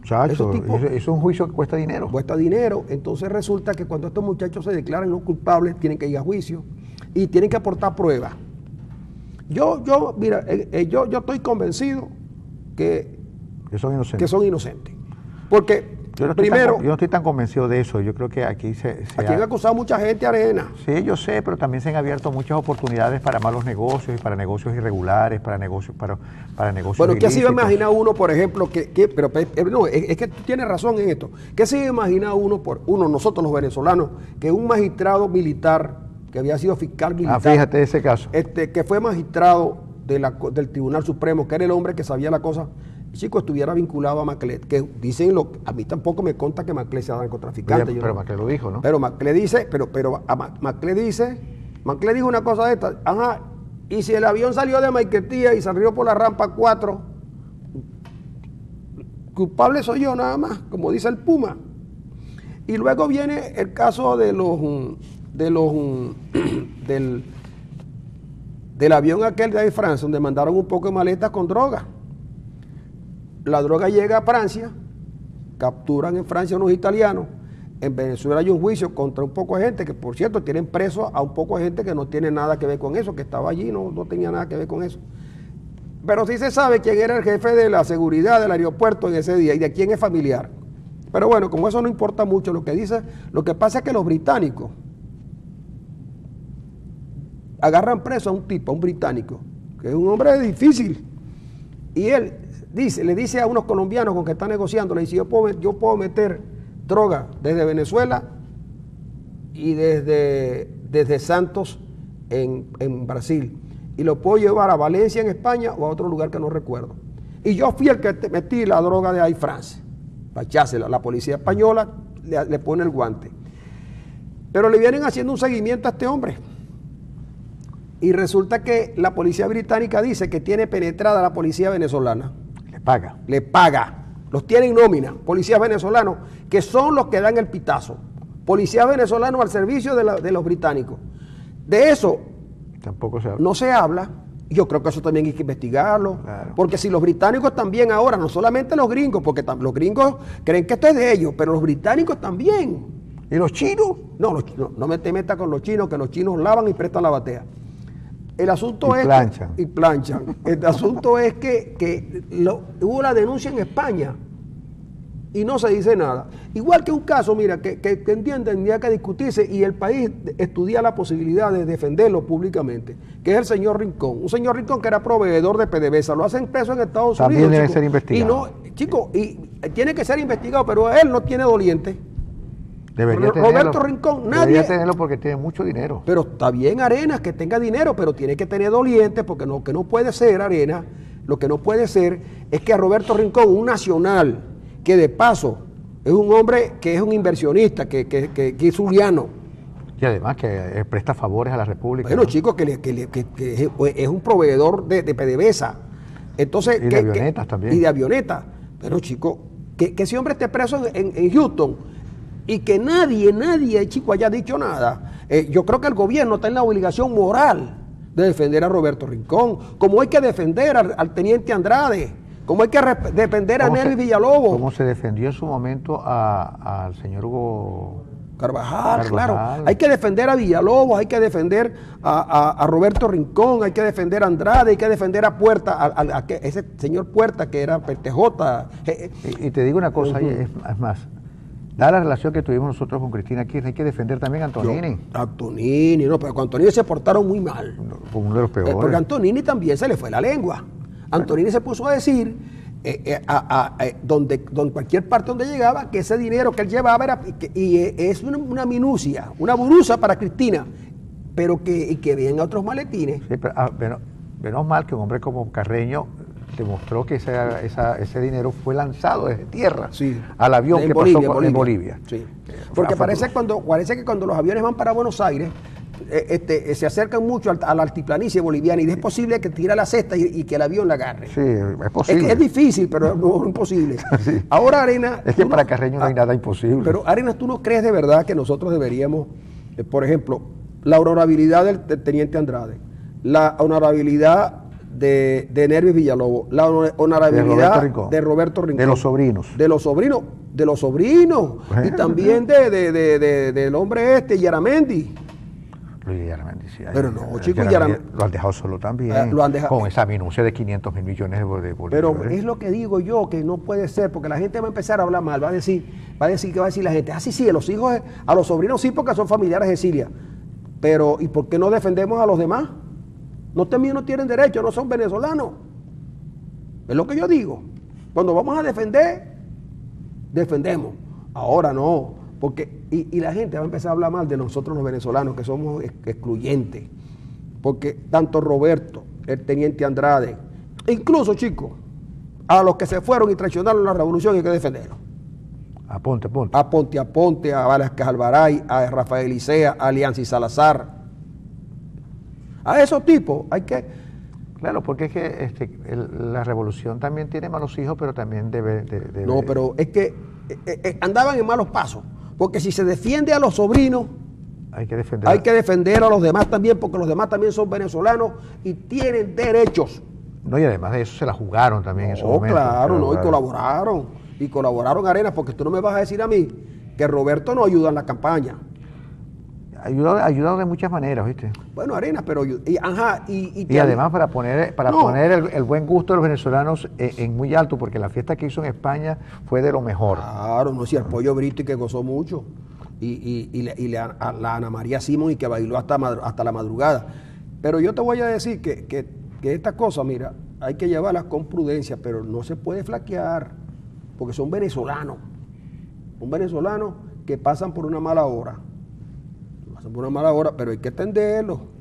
Chacho, eso es un juicio que cuesta dinero. Cuesta dinero. Entonces resulta que cuando estos muchachos se declaran no culpables, tienen que ir a juicio y tienen que aportar pruebas. Yo estoy convencido que son inocentes. Porque yo no estoy tan convencido de eso. Yo creo que aquí aquí han acusado mucha gente, Arena. Sí, yo sé, pero también se han abierto muchas oportunidades para malos negocios y para negocios irregulares, para negocios Bueno, ¿qué se iba a imaginar uno, por ejemplo, no, es que tú tienes razón en esto. ¿Qué se iba a imaginar nosotros los venezolanos, que un magistrado militar, que había sido fiscal militar, fíjate ese caso, que fue magistrado del Tribunal Supremo, que era el hombre que sabía la cosa, chico, estuviera vinculado a Maclet, que dicen a mí tampoco me consta que Maclet sea narcotraficante. Pero Maclet lo dijo, ¿no? Pero Maclet dice, Maclet dijo una cosa de esta, y si el avión salió de Maiquetía y salió por la rampa 4, culpable soy yo nada más, como dice el Puma. Y luego viene el caso del avión aquel de Air France, donde mandaron un poco de maletas con droga. La droga llega a Francia, capturan en Francia a unos italianos, en Venezuela hay un juicio contra un poco de gente, que por cierto tienen preso a un poco de gente que no tiene nada que ver con eso, que estaba allí, no tenía nada que ver con eso. Pero sí se sabe quién era el jefe de la seguridad del aeropuerto en ese día y de quién es familiar. Pero bueno, como eso no importa mucho, lo que pasa es que los británicos agarran preso a un británico, que es un hombre difícil, y él le dice a unos colombianos con que están negociando, le dice, yo puedo meter droga desde Venezuela y desde Santos en Brasil, y lo puedo llevar a Valencia en España o a otro lugar que no recuerdo. Y yo fui el que metí la droga de Air France, para echársela. La policía española le pone el guante. Pero le vienen haciendo un seguimiento a este hombre. Y resulta que la policía británica dice que tiene penetrada a la policía venezolana. Le paga. Le paga. Los tiene en nómina. Policías venezolanos, que son los que dan el pitazo. Policías venezolanos al servicio de los británicos. De eso tampoco se habla. No se habla. Yo creo que eso también hay que investigarlo. Claro. Porque si los británicos también ahora, no solamente los gringos, porque los gringos creen que esto es de ellos, pero los británicos también. ¿Y los chinos? No te metas con los chinos, que los chinos lavan y prestan la batea. El asunto es planchan. Y planchan. El asunto es que hubo la denuncia en España y no se dice nada. Igual que un caso, mira, que tendría que discutirse y el país estudia la posibilidad de defenderlo públicamente, que es el señor Rincón. Un señor Rincón que era proveedor de PDVSA, lo hacen preso en Estados Unidos. También debe ser investigado. Y tiene que ser investigado, pero él no tiene doliente. Debería Roberto Rincón, nadie. Debería tenerlo porque tiene mucho dinero. Pero está bien, Arenas, que tenga dinero, pero tiene que tener doliente, porque lo que no puede ser, Arenas, lo que no puede ser es que a Roberto Rincón, un nacional, que de paso es un hombre que es un inversionista, que es zuliano. Y además que presta favores a la República. Bueno, ¿no? Chicos, que es un proveedor de PDVSA. Entonces, y de avionetas también. Y de avionetas. Pero, chicos, que ese hombre esté preso en Houston y que nadie, chico, haya dicho nada. Yo creo que el gobierno está en la obligación moral de defender a Roberto Rincón, como hay que defender al teniente Andrade, como hay que defender a Nelly Villalobos. Como se defendió en su momento al señor Hugo Carvajal, claro. Hay que defender a Villalobos, hay que defender a Roberto Rincón, hay que defender a Andrade, hay que defender a Puerta, a ese señor Puerta que era PTJ. Y te digo una cosa, es más, dada la relación que tuvimos nosotros con Cristina Kirchner, hay que defender también a Antonini. Antonini, no, pero con Antonini se portaron muy mal. Como uno de los peores. Porque a Antonini también se le fue la lengua. Antonini se puso a decir, donde cualquier parte donde llegaba, que ese dinero que él llevaba es una minucia, una burusa para Cristina, pero que vean otros maletines. Sí, pero menos mal que un hombre como Carreño demostró que ese dinero fue lanzado desde tierra al avión que pasó en Bolivia. Sí. Porque parece que cuando los aviones van para Buenos Aires, se acercan mucho a la altiplanicie boliviana y es posible que tire la cesta y que el avión la agarre. Sí, es posible. Es difícil, pero no es imposible. Sí. Ahora, Arenas... Es que para Carreño no hay nada imposible. Pero, Arenas, ¿tú no crees de verdad que nosotros deberíamos, por ejemplo, la honorabilidad del teniente Andrade, la honorabilidad de Nervis Villalobos, la honorabilidad de Roberto Rincón, de los sobrinos, y también del hombre Yaramendi, sí. Pero no, chicos, lo han dejado solo también, con esa minucia de 500 mil millones de bolívares. Pero es lo que digo yo, que no puede ser, porque la gente va a empezar a hablar mal, va a decir la gente, sí, a los hijos, a los sobrinos sí, porque son familiares de Cilia, pero ¿y por qué no defendemos a los demás? No, también no tienen derecho, no son venezolanos. Es lo que yo digo. Cuando vamos a defender, defendemos. Ahora no, porque y la gente va a empezar a hablar mal de nosotros los venezolanos, que somos excluyentes. Porque tanto Roberto, el teniente Andrade, incluso, chicos, a los que se fueron y traicionaron la revolución hay que defenderlos. A Ponte, a Velázquez Alvaray, a Rafael Licea, a Alianza Salazar. A esos tipos hay que... Claro, porque es que la revolución también tiene malos hijos, pero también debe... No, pero es que andaban en malos pasos, porque si se defiende a los sobrinos, hay que defender a los demás también, porque los demás también son venezolanos y tienen derechos. No, y además de eso se la jugaron también en esos momentos. Claro, no, y colaboraron Arenas, porque tú no me vas a decir a mí que Roberto no ayuda en la campaña. Ayudado de muchas maneras, ¿viste? Bueno, Arenas, pero... Y además para poner el buen gusto de los venezolanos en muy alto, porque la fiesta que hizo en España fue de lo mejor. Claro, no, sí, el pollo brito y que gozó mucho. La Ana María Simón y que bailó hasta la madrugada. Pero yo te voy a decir que esta cosa, mira, hay que llevarlas con prudencia, pero no se puede flaquear, porque son venezolanos que pasan por una mala hora. Pasan por una mala hora, pero hay que entenderlo.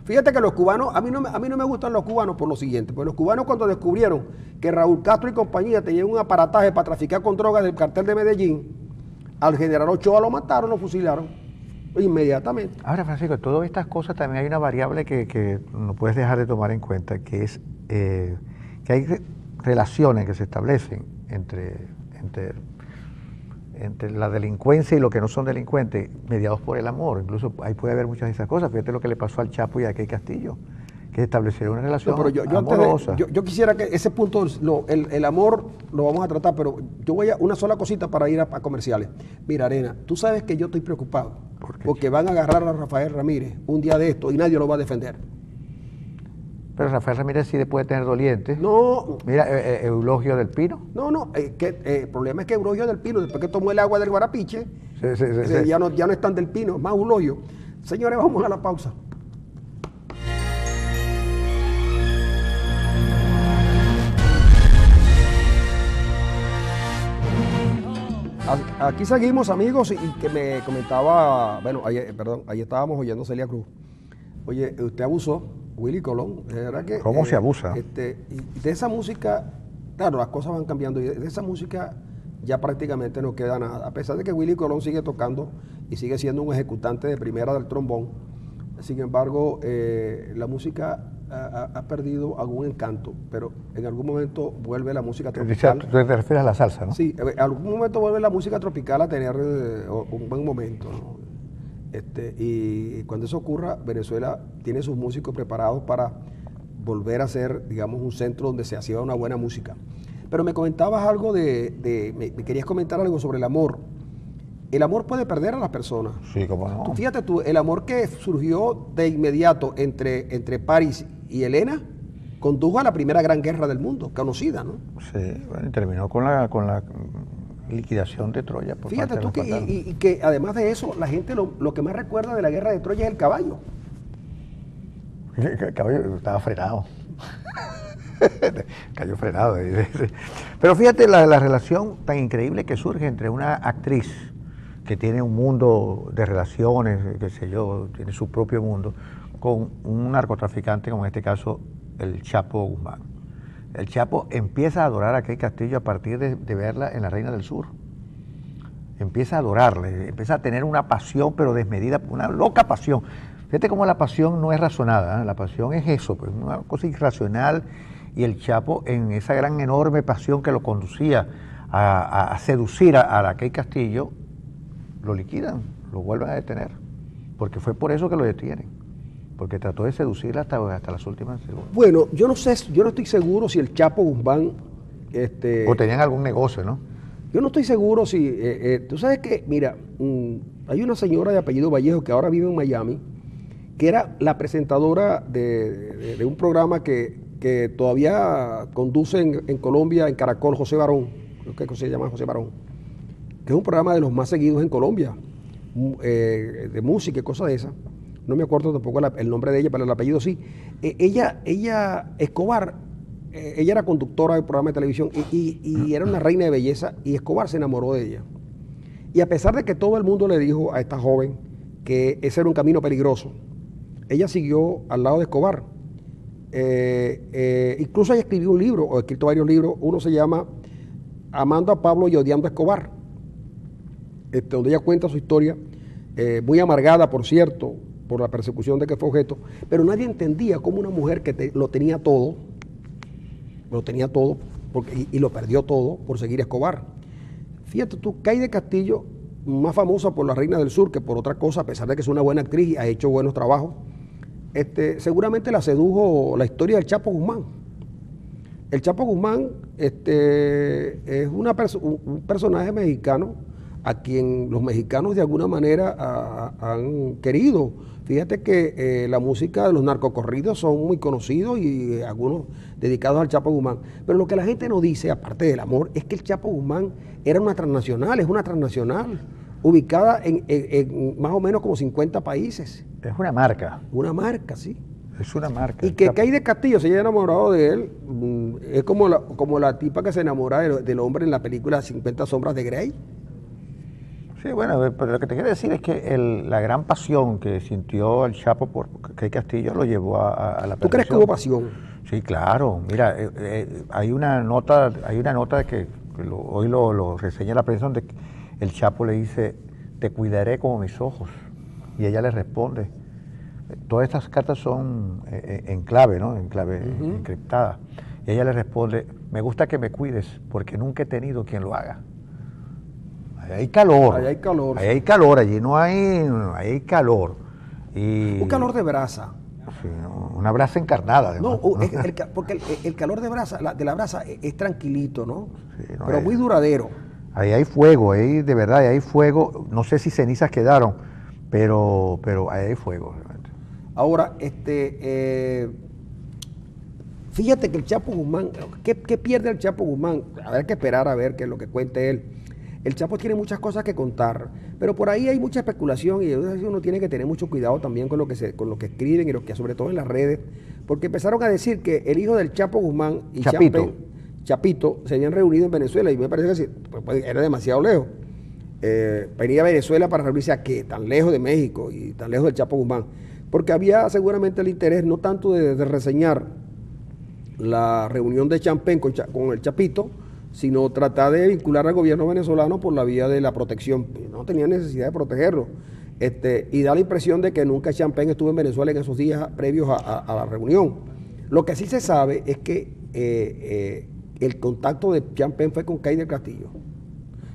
Fíjate que los cubanos, a mí no me gustan los cubanos por lo siguiente, porque los cubanos cuando descubrieron que Raúl Castro y compañía tenían un aparataje para traficar con drogas del cartel de Medellín, al general Ochoa lo mataron, lo fusilaron inmediatamente. Ahora, Francisco, todas estas cosas también hay una variable que no puedes dejar de tomar en cuenta, que es que hay relaciones que se establecen entre la delincuencia y lo que no son delincuentes, mediados por el amor. Incluso ahí puede haber muchas de esas cosas. Fíjate lo que le pasó al Chapo y a Key Castillo, que establecieron una relación amorosa. Yo quisiera que ese punto, el amor lo vamos a tratar, pero yo voy a una sola cosita para ir a comerciales. Mira, Arena, tú sabes que yo estoy preocupado, porque van a agarrar a Rafael Ramírez un día de esto y nadie lo va a defender. Pero Rafael Ramírez sí puede tener dolientes. No. Mira, Eulogio del Pino. No, el problema es que Eulogio del Pino, después que tomó el agua del Guarapiche, sí. Ya no es tan del Pino, es más Eulogio. Señores, vamos a la pausa. Aquí seguimos, amigos, y que me comentaba, bueno, ahí estábamos oyendo Celia Cruz. Oye, usted abusó, Willy Colón, ¿verdad que? ¿Cómo se abusa? Y de esa música, claro, las cosas van cambiando, y de esa música ya prácticamente no queda nada, a pesar de que Willy Colón sigue tocando y sigue siendo un ejecutante de primera del trombón. Sin embargo, la música ha perdido algún encanto, pero en algún momento vuelve la música tropical. Tú te refieres a la salsa, ¿no? Sí, en algún momento vuelve la música tropical a tener un buen momento, ¿no? Y cuando eso ocurra, Venezuela tiene sus músicos preparados para volver a ser, digamos, un centro donde se hacía una buena música. Pero me comentabas algo me querías comentar algo sobre el amor. El amor puede perder a las personas. Sí, cómo no. Fíjate tú, el amor que surgió de inmediato entre París y Helena condujo a la primera gran guerra del mundo, conocida, ¿no? Sí, bueno, y terminó con la liquidación de Troya. Fíjate tú que además de eso, la gente lo que más recuerda de la guerra de Troya es el caballo. El caballo estaba frenado. Cayó frenado. Pero fíjate la relación tan increíble que surge entre una actriz que tiene un mundo de relaciones, qué sé yo, tiene su propio mundo, con un narcotraficante, como en este caso el Chapo Guzmán. El Chapo empieza a adorar a Key Castillo a partir de verla en La Reina del Sur. Empieza a adorarle, empieza a tener una pasión, pero desmedida, una loca pasión. Fíjate cómo la pasión no es razonada, ¿eh? La pasión es eso, pues una cosa irracional, y el Chapo, en esa gran, enorme pasión que lo conducía a seducir a la Key Castillo, lo liquidan, lo vuelven a detener, porque fue por eso que lo detienen, porque trató de seducirla hasta las últimas segundos. Bueno, yo no estoy seguro si el Chapo Guzmán... o tenían algún negocio, ¿no? Yo no estoy seguro si... tú sabes que, mira, hay una señora de apellido Vallejo que ahora vive en Miami, que era la presentadora de un programa que todavía conduce en Colombia, en Caracol, José Barón, creo que se llama José Barón, que es un programa de los más seguidos en Colombia, de música y cosas de esas. No me acuerdo tampoco el nombre de ella, pero el apellido sí. Ella Escobar, ella era conductora del programa de televisión y era una reina de belleza, y Escobar se enamoró de ella. Y a pesar de que todo el mundo le dijo a esta joven que ese era un camino peligroso, ella siguió al lado de Escobar. Incluso ella escribió un libro, o ha escrito varios libros. Uno se llama Amando a Pablo y odiando a Escobar, donde ella cuenta su historia, muy amargada, por cierto, por la persecución de que fue objeto, pero nadie entendía cómo una mujer que lo tenía todo, y lo perdió todo por seguir a Escobar. Fíjate tú, Key de Castillo, más famosa por La Reina del Sur que por otra cosa, a pesar de que es una buena actriz y ha hecho buenos trabajos, seguramente la sedujo la historia del Chapo Guzmán. El Chapo Guzmán es un personaje mexicano a quien los mexicanos de alguna manera han querido. Fíjate que la música de los narcocorridos son muy conocidos y algunos dedicados al Chapo Guzmán. Pero lo que la gente no dice, aparte del amor, es que el Chapo Guzmán era una transnacional, ubicada en más o menos como 50 países. Es una marca. Una marca, sí. Es una marca. Y que Kay del Castillo se haya enamorado de él, es como la tipa que se enamora del hombre en la película 50 sombras de Grey. Sí, bueno, pero lo que te quiero decir es que la gran pasión que sintió el Chapo por Kay Castillo lo llevó a la ¿Tú crees que hubo pasión? Sí, claro. Mira, hay una nota que hoy lo reseña la prensa donde el Chapo le dice, te cuidaré como mis ojos. Y ella le responde. Todas estas cartas son en clave, ¿no? En clave encriptada. Y ella le responde, me gusta que me cuides porque nunca he tenido quien lo haga. Ahí hay calor. Ahí hay calor. Ahí hay calor, allí ahí hay calor. Y, un calor de brasa. Sí, una brasa encarnada. Además, no, porque el calor de la brasa es tranquilito, ¿no? Sí, no pero muy duradero. Ahí hay fuego, ahí de verdad, ahí hay fuego. No sé si cenizas quedaron, pero ahí hay fuego. Realmente. Ahora, fíjate que el Chapo Guzmán, ¿qué pierde el Chapo Guzmán? Habrá que esperar a ver qué es lo que cuente él. El Chapo tiene muchas cosas que contar, pero por ahí hay mucha especulación y uno tiene que tener mucho cuidado también con lo que escriben y lo que sobre todo en las redes, porque empezaron a decir que el hijo del Chapo Guzmán y Chapito se habían reunido en Venezuela y me parece que pues, era demasiado lejos. Venía a Venezuela para reunirse a qué, tan lejos de México y tan lejos del Chapo Guzmán, porque había seguramente el interés no tanto de reseñar la reunión de Champén con el Chapito, sino tratar de vincular al gobierno venezolano por la vía de la protección. No tenía necesidad de protegerlo. Y da la impresión de que nunca Champén estuvo en Venezuela en esos días previos a la reunión. Lo que sí se sabe es que el contacto de Champén fue con Kay del Castillo,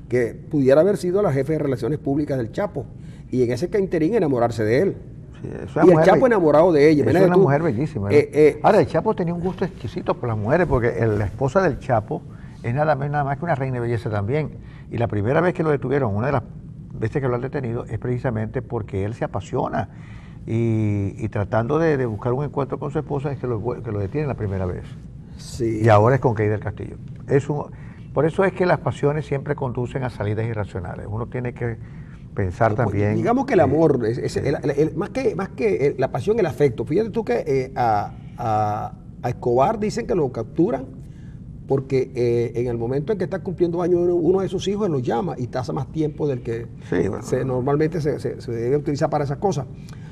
que pudiera haber sido la jefe de Relaciones Públicas del Chapo, y en ese interín enamorarse de él. Sí, y el Chapo enamorado de ella. Es una mujer bellísima. Ahora, el Chapo tenía un gusto exquisito por las mujeres, porque la esposa del Chapo es nada más que una reina de belleza también. Y la primera vez que lo detuvieron, una de las veces que lo han detenido, es precisamente porque él se apasiona. Y tratando de buscar un encuentro con su esposa es que lo detienen la primera vez. Sí. Y ahora es con Kay del Castillo. Por eso es que las pasiones siempre conducen a salidas irracionales. Uno tiene que pensar también. Digamos que el amor, más que la pasión, el afecto. Fíjate tú que a Escobar dicen que lo capturan porque en el momento en que está cumpliendo años uno de sus hijos, él lo llama y pasa más tiempo del que normalmente se debe utilizar para esas cosas.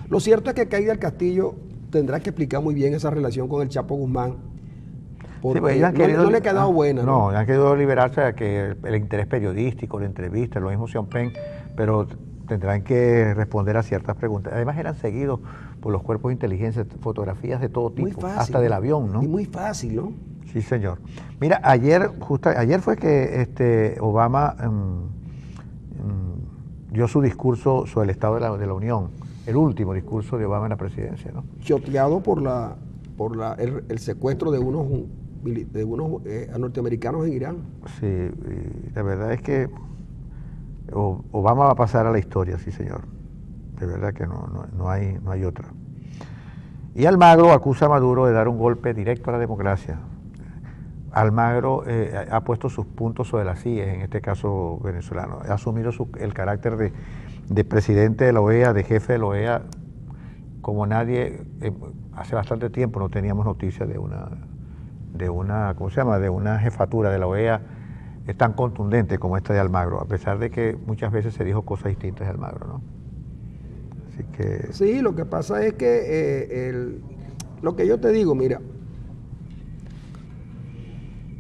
Lo cierto es que Kay del Castillo tendrá que explicar muy bien esa relación con el Chapo Guzmán, porque pues no le ha quedado buena. No, han querido liberarse de que el interés periodístico, la entrevista, lo mismo Champén, pero tendrán que responder a ciertas preguntas. Además eran seguidos por los cuerpos de inteligencia, fotografías de todo tipo, fácil, hasta del avión, ¿no? Y muy fácil, ¿no? Sí, señor. Mira, ayer fue que Obama dio su discurso sobre el Estado de la Unión, el último discurso de Obama en la presidencia, ¿no? Choteado por el secuestro de unos norteamericanos en Irán. Sí, y la verdad es que Obama va a pasar a la historia, sí, señor. De verdad que no hay otra. Y Almagro acusa a Maduro de dar un golpe directo a la democracia. Almagro ha puesto sus puntos sobre las IES, en este caso venezolano. Ha asumido el carácter de presidente de la OEA, de jefe de la OEA, como nadie. Hace bastante tiempo no teníamos noticias de una jefatura de la OEA tan contundente como esta de Almagro, a pesar de que muchas veces se dijo cosas distintas de Almagro, ¿no? Así que... Sí, lo que pasa es que lo que yo te digo, mira,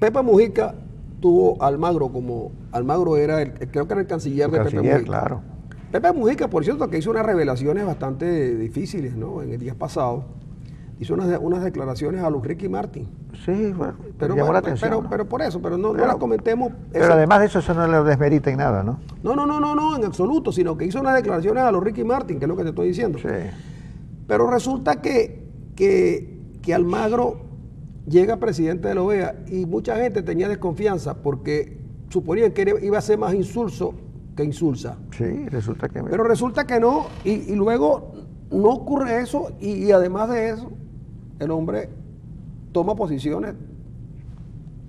Pepe Mujica tuvo a Almagro como... Almagro era creo que era el canciller de Pepe Mujica. Claro. Pepe Mujica, por cierto, que hizo unas revelaciones bastante difíciles, ¿no? En el día pasado. Hizo unas declaraciones a los Ricky Martin. Sí, bueno, pero llamó la atención. Pero por eso, no las comentemos. Pero además de eso no le desmerita en nada, ¿no? No, en absoluto, sino que hizo unas declaraciones a los Ricky Martin, que es lo que te estoy diciendo. Sí. Pero resulta que Almagro llega presidente de la OEA y mucha gente tenía desconfianza porque suponían que iba a ser más insulso que insulsa. Sí, resulta que... Pero resulta que no, y luego no ocurre eso, y además de eso, el hombre toma posiciones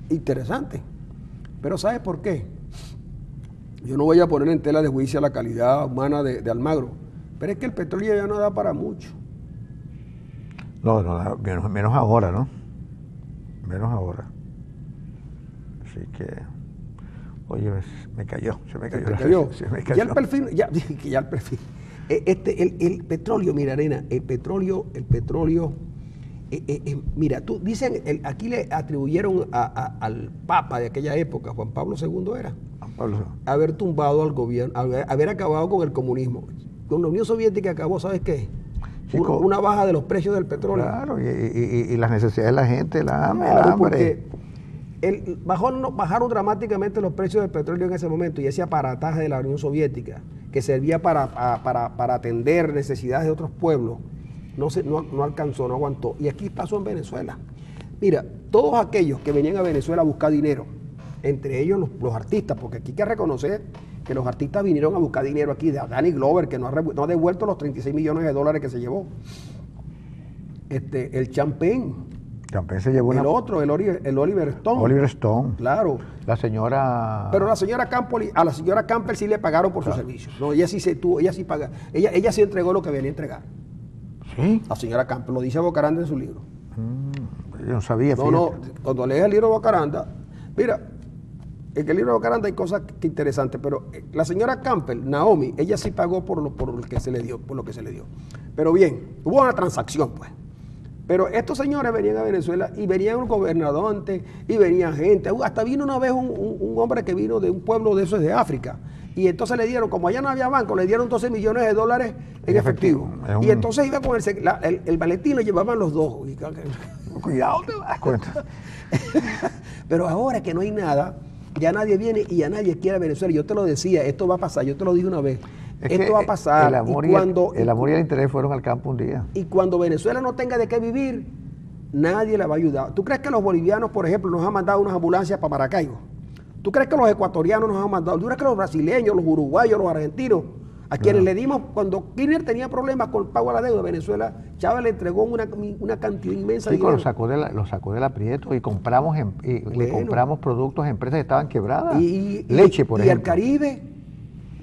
interesantes. Pero ¿sabes por qué? Yo no voy a poner en tela de juicio la calidad humana de Almagro, pero es que el petróleo ya no da para mucho. No, menos ahora, ¿no? Menos ahora. Así que, oye, me cayó, se me cayó. ¿Te cayó? Se me cayó. Ya el perfil, ya el perfil. El petróleo, mira, Arena, el petróleo, mira, tú dicen, aquí le atribuyeron al Papa de aquella época, Juan Pablo II era, haber tumbado al gobierno, haber acabado con el comunismo. Con la Unión Soviética acabó, ¿sabes qué? Una baja de los precios del petróleo. Claro, y las necesidades de la gente, el hambre. Porque bajaron dramáticamente los precios del petróleo en ese momento y ese aparataje de la Unión Soviética que servía para atender necesidades de otros pueblos, no alcanzó, no aguantó. Y aquí pasó en Venezuela. Mira, todos aquellos que venían a Venezuela a buscar dinero, entre ellos los artistas, porque aquí hay que reconocer que los artistas vinieron a buscar dinero aquí, de Danny Glover, que no ha devuelto los 36 millones de dólares que se llevó. El Champagne se llevó el otro, el Oliver Stone. Oliver Stone. Claro. La señora... Pero a la señora Campbell sí le pagaron por sus servicios. No, ella sí paga. Ella sí entregó lo que venía a entregar. ¿Sí? La señora Campbell, lo dice Bocaranda en su libro. Yo no sabía. No, cuando lees el libro de Bocaranda, mira, en el libro de Bocaranda hay cosas que interesantes, pero la señora Campbell, Naomi, ella sí pagó por lo que se le dio, Pero bien, hubo una transacción, pues. Pero estos señores venían a Venezuela y venían un gobernador y venía gente. Hasta vino una vez un hombre que vino de un pueblo de esos de África. Y entonces le dieron, como allá no había banco, le dieron 12 millones de dólares en efectivo. Y entonces iba con el maletín, lo llevaban los dos. Cuidado, te vas. Pero ahora que no hay nada, ya nadie viene y ya nadie quiere a Venezuela. Yo te lo decía, esto va a pasar, yo te lo dije una vez. Esto va a pasar. El amor y el interés fueron al campo un día. Y cuando Venezuela no tenga de qué vivir, nadie la va a ayudar. ¿Tú crees que los bolivianos, por ejemplo, nos han mandado unas ambulancias para Maracaibo? ¿Tú crees que los ecuatorianos nos han mandado? ¿Tú crees que los brasileños, los uruguayos, los argentinos, a quienes le dimos, cuando Kirchner tenía problemas con el pago a la deuda de Venezuela, Chávez le entregó una cantidad inmensa de dinero? Lo sacó del aprieto y compramos le compramos productos a empresas que estaban quebradas. Leche, por ejemplo. Y al Caribe,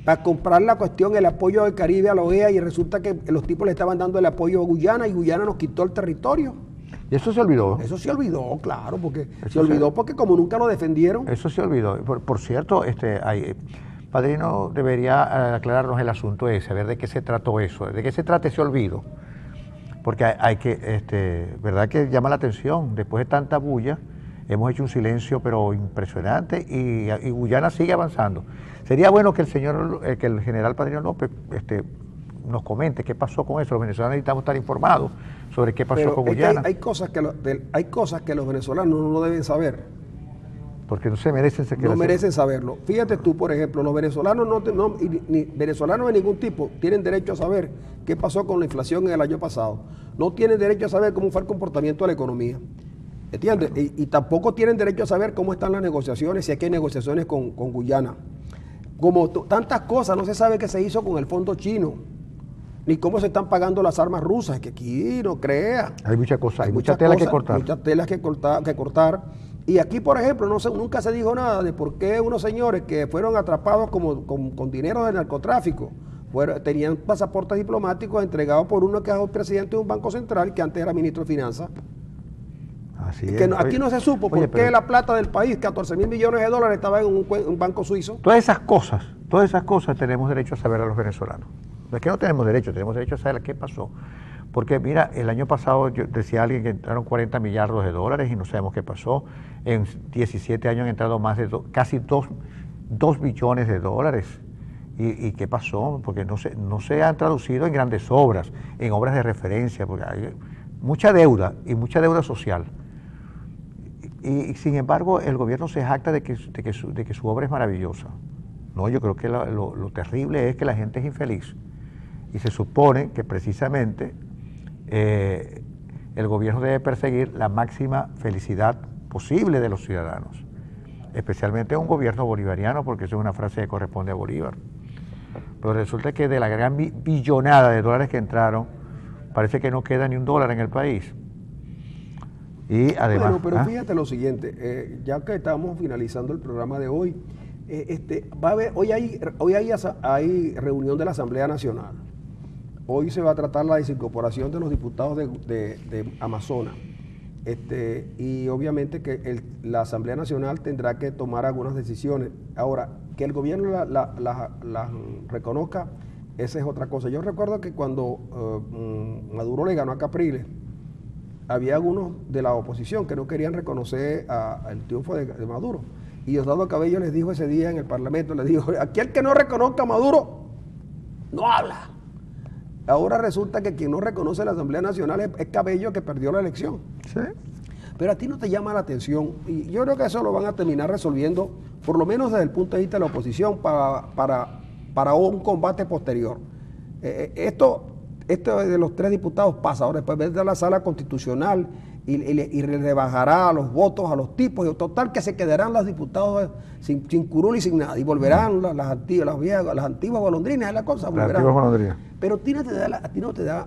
para comprar la cuestión, el apoyo del Caribe a la OEA, y resulta que los tipos le estaban dando el apoyo a Guyana y Guyana nos quitó el territorio. ¿Y eso se olvidó? Eso se olvidó, claro, porque porque como nunca lo defendieron. Eso se olvidó. Por cierto, Padrino debería aclararnos el asunto ese, a ver de qué se trató eso, de qué se trata ese olvido. Porque verdad que llama la atención, después de tanta bulla, hemos hecho un silencio pero impresionante y Guyana sigue avanzando. Sería bueno que el general Padrino López nos comente qué pasó con eso. Los venezolanos necesitamos estar informados sobre qué pasó con Guyana. Hay cosas que los venezolanos no deben saber. Porque no se merecen No merecen saberlo. Fíjate tú, por ejemplo, los venezolanos ni venezolanos de ningún tipo tienen derecho a saber qué pasó con la inflación en el año pasado. No tienen derecho a saber cómo fue el comportamiento de la economía. ¿Entiendes? Y tampoco tienen derecho a saber cómo están las negociaciones, si es que hay negociaciones con Guyana. Como tantas cosas, no se sabe qué se hizo con el fondo chino, ni cómo se están pagando las armas rusas, que aquí no crea. Hay muchas cosas, hay muchas telas que cortar. Muchas telas que cortar. Y aquí, por ejemplo, nunca se dijo nada de por qué unos señores que fueron atrapados con dinero del narcotráfico tenían pasaportes diplomáticos entregados por uno que es el presidente de un banco central, que antes era ministro de Finanzas. Así es. Aquí no se supo por qué la plata del país, 14 mil millones de dólares, estaba en un banco suizo. Todas esas cosas tenemos derecho a saber a los venezolanos. No es que no tenemos derecho a saber qué pasó. Porque mira, el año pasado decía alguien que entraron 40 millardos de dólares y no sabemos qué pasó. En 17 años han entrado más de casi 2 billones de dólares. ¿Y qué pasó? Porque no se han traducido en grandes obras, en obras de referencia, porque hay mucha deuda y mucha deuda social. Y sin embargo, el gobierno se jacta de que su obra es maravillosa. No, yo creo que lo terrible es que la gente es infeliz. Y se supone que precisamente el gobierno debe perseguir la máxima felicidad posible de los ciudadanos, especialmente un gobierno bolivariano, porque esa es una frase que corresponde a Bolívar. Pero resulta que de la gran billonada de dólares que entraron, parece que no queda ni un dólar en el país. Y además, bueno, pero fíjate lo siguiente, ya que estamos finalizando el programa de hoy, hoy hay reunión de la Asamblea Nacional. hoy se va a tratar la desincorporación de los diputados de Amazonas. Y obviamente que la Asamblea Nacional tendrá que tomar algunas decisiones. Ahora, que el gobierno las reconozca, esa es otra cosa. Yo recuerdo que cuando Maduro le ganó a Capriles, había algunos de la oposición que no querían reconocer el triunfo de Maduro. Y Diosdado Cabello les dijo ese día en el Parlamento, les dijo, aquel que no reconozca a Maduro, no habla. Ahora resulta que quien no reconoce la Asamblea Nacional es Cabello, que perdió la elección. Sí. Pero a ti no te llama la atención, y yo creo que eso lo van a terminar resolviendo, por lo menos desde el punto de vista de la oposición, para un combate posterior. Esto de los 3 diputados pasa, ahora después de la sala constitucional y rebajará los votos a los tipos, y total que se quedarán los diputados sin curul y sin nada, y volverán las antiguas golondrinas, es la cosa, volverán. Las antiguas golondrinas. Pero a ti no te has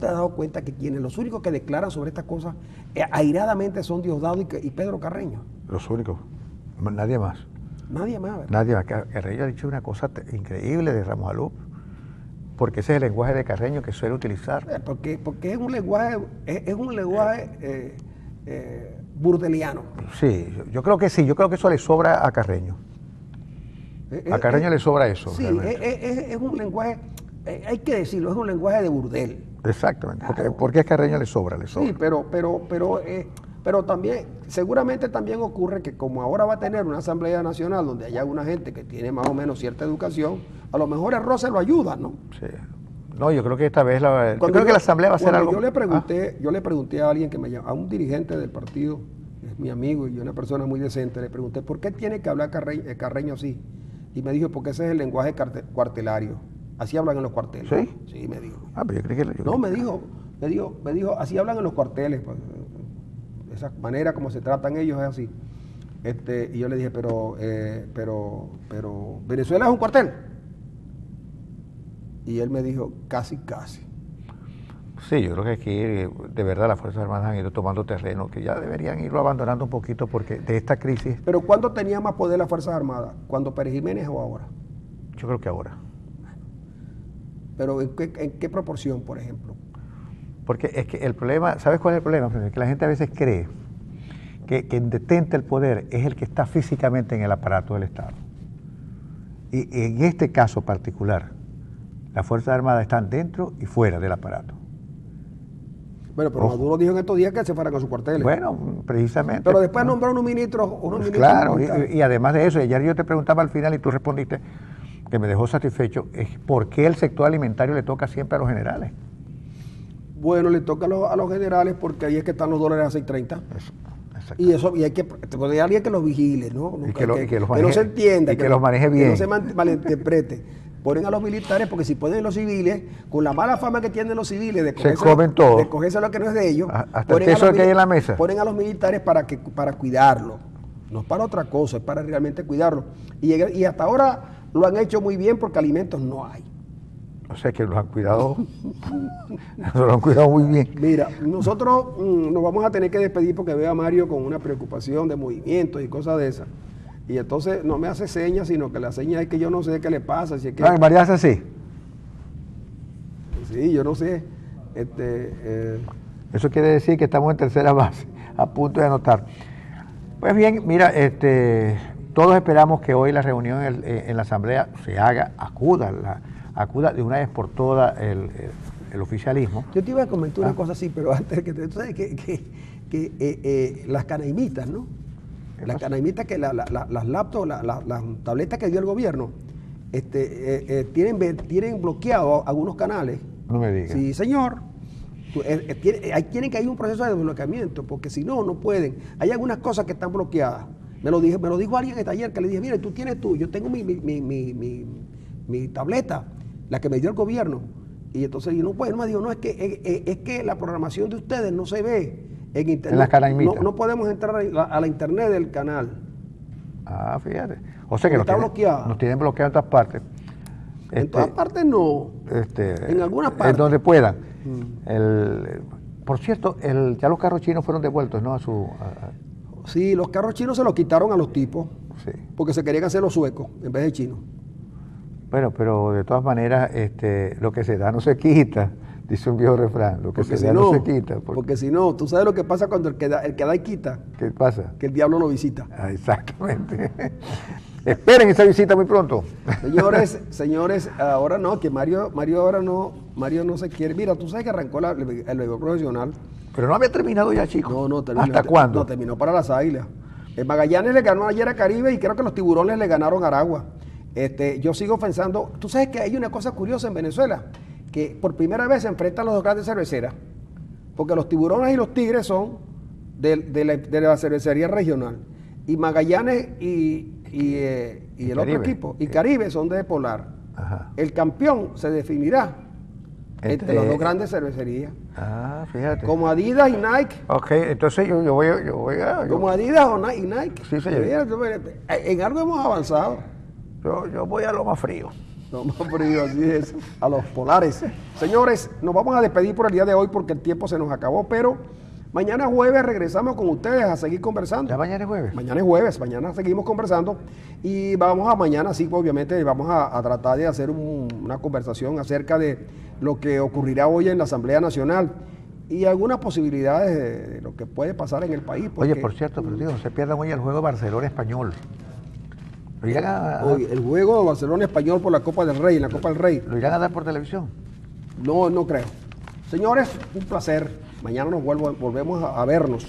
dado cuenta que los únicos que declaran sobre estas cosas airadamente son Diosdado y Pedro Carreño. Los únicos, nadie más. Nadie más, ¿verdad? Nadie más. Carreño ha dicho una cosa increíble de Ramos Alup, porque ese es el lenguaje de Carreño que suele utilizar. Porque es un lenguaje, burdeliano. Sí, yo creo que sí, yo creo que eso le sobra a Carreño. A Carreño le sobra eso. Sí, es un lenguaje, hay que decirlo, es un lenguaje de burdel. Exactamente, porque a Carreño le sobra. Sí, pero también, seguramente también ocurre que como ahora va a tener una Asamblea Nacional donde hay alguna gente que tiene más o menos cierta educación, a lo mejor el roce lo ayuda, ¿no? Sí. No, yo creo que esta vez la Asamblea va a hacer algo. Yo le pregunté a alguien que me llamó, a un dirigente del partido, es mi amigo y una persona muy decente, le pregunté, ¿por qué tiene que hablar Carreño así? Y me dijo, porque ese es el lenguaje cuartelario. Así hablan en los cuarteles. ¿Sí? Sí, me dijo. Pero yo creí que... Me dijo, así hablan en los cuarteles. Pues, esa manera como se tratan ellos es así. Y yo le dije, pero Venezuela es un cuartel. Y él me dijo, casi. Sí, yo creo que aquí de verdad las Fuerzas Armadas han ido tomando terreno, que ya deberían irlo abandonando un poquito porque de esta crisis... Pero ¿cuándo tenía más poder las Fuerzas Armadas? ¿Cuando Pérez Jiménez o ahora? Yo creo que ahora. ¿Pero en qué proporción, por ejemplo? Porque es que el problema, ¿sabes cuál es el problema? Que la gente a veces cree que quien detenta el poder es el que está físicamente en el aparato del Estado. Y en este caso particular, las Fuerzas Armadas están dentro y fuera del aparato. Bueno, pero Maduro dijo en estos días que se fueran a sus cuarteles. Bueno, precisamente. Pero después nombraron unos ministros. Claro, y además de eso, ayer yo te preguntaba al final y tú respondiste, que me dejó satisfecho, es por qué el sector alimentario le toca siempre a los generales. Bueno, le toca a los generales porque ahí es que están los dólares a 6.30. Y hay que poner a alguien que los vigile, ¿no? Que no se entienda, que los maneje bien. Que no se malinterprete. Ponen a los militares porque si ponen los civiles, con la mala fama que tienen los civiles de cogerse lo que no es de ellos, hasta el queso que hay en la mesa. Ponen a los militares para cuidarlo. No es para otra cosa, es para realmente cuidarlo. Y hasta ahora lo han hecho muy bien porque alimentos no hay. O sea que los han cuidado, lo han cuidado muy bien. Mira, nosotros nos vamos a tener que despedir porque veo a Mario con una preocupación de movimientos y cosas de esas. Y entonces no me hace señas, sino que la seña es que yo no sé qué le pasa. Si es que... María hace así. Sí, yo no sé. Eso quiere decir que estamos en tercera base, a punto de anotar. Pues bien, mira, todos esperamos que hoy la reunión en la Asamblea se haga, acuda de una vez por todas el oficialismo. Yo te iba a comentar una cosa así, pero antes que tú sabes que las canaimitas, ¿no? Las canaimitas que las laptops, las tabletas que dio el gobierno, tienen bloqueado algunos canales. No me digas. Sí, señor. Tienen que hay un proceso de desbloqueamiento, porque si no, no pueden. Hay algunas cosas que están bloqueadas. Me lo dijo alguien en el taller, que le dije, mire, tú tienes yo tengo mi tableta, la que me dio el gobierno. Y entonces yo no puedo, me dijo, no, es que la programación de ustedes no se ve en internet. En las canaimitas. No podemos entrar a la internet del canal. Ah, fíjate. O sea que nos tienen bloqueado en todas partes. En todas partes no. En algunas partes. En donde puedan. Por cierto, ya los carros chinos fueron devueltos, ¿no? Sí, los carros chinos se los quitaron a los tipos. Sí. Porque se querían hacer los suecos en vez de chinos. Bueno, pero de todas maneras, lo que se da no se quita, dice un viejo refrán, lo que se da no se quita. Porque si no, tú sabes lo que pasa cuando el que da y quita. ¿Qué pasa? Que el diablo lo visita. Ah, exactamente. Esperen esa visita muy pronto. Señores, ahora no, que Mario no se quiere. Mira, tú sabes que arrancó el béisbol profesional. Pero no había terminado ya, chicos. No, terminó. ¿Hasta cuándo? No, terminó para las Águilas. El Magallanes le ganó ayer a Caribe y creo que los Tiburones le ganaron a Aragua. Yo sigo pensando, tú sabes que hay una cosa curiosa en Venezuela, que por primera vez se enfrentan los dos grandes cerveceras, porque los Tiburones y los Tigres son de la cervecería regional, y Magallanes y el otro equipo, y Caribe son de Polar. Ajá. El campeón se definirá entre las dos grandes cervecerías. Ah, fíjate. Como Adidas y Nike. Ok, entonces yo voy a... Como Adidas y Nike. Sí, señor. En algo hemos avanzado. Yo voy a lo más frío. Lo más frío, así es, a los polares. Señores, nos vamos a despedir por el día de hoy porque el tiempo se nos acabó, pero mañana jueves regresamos con ustedes a seguir conversando. ¿Ya mañana es jueves? Mañana es jueves, mañana seguimos conversando y mañana sí, obviamente, vamos a tratar de hacer una conversación acerca de lo que ocurrirá hoy en la Asamblea Nacional y algunas posibilidades de lo que puede pasar en el país. Oye, por cierto, pero digo, no se pierdan hoy el juego Barcelona-Español. Hoy, el juego de Barcelona-Español por la Copa del Rey, en la Copa del Rey. ¿Lo irán a dar por televisión? No creo. Señores, un placer. Mañana nos volvemos a vernos.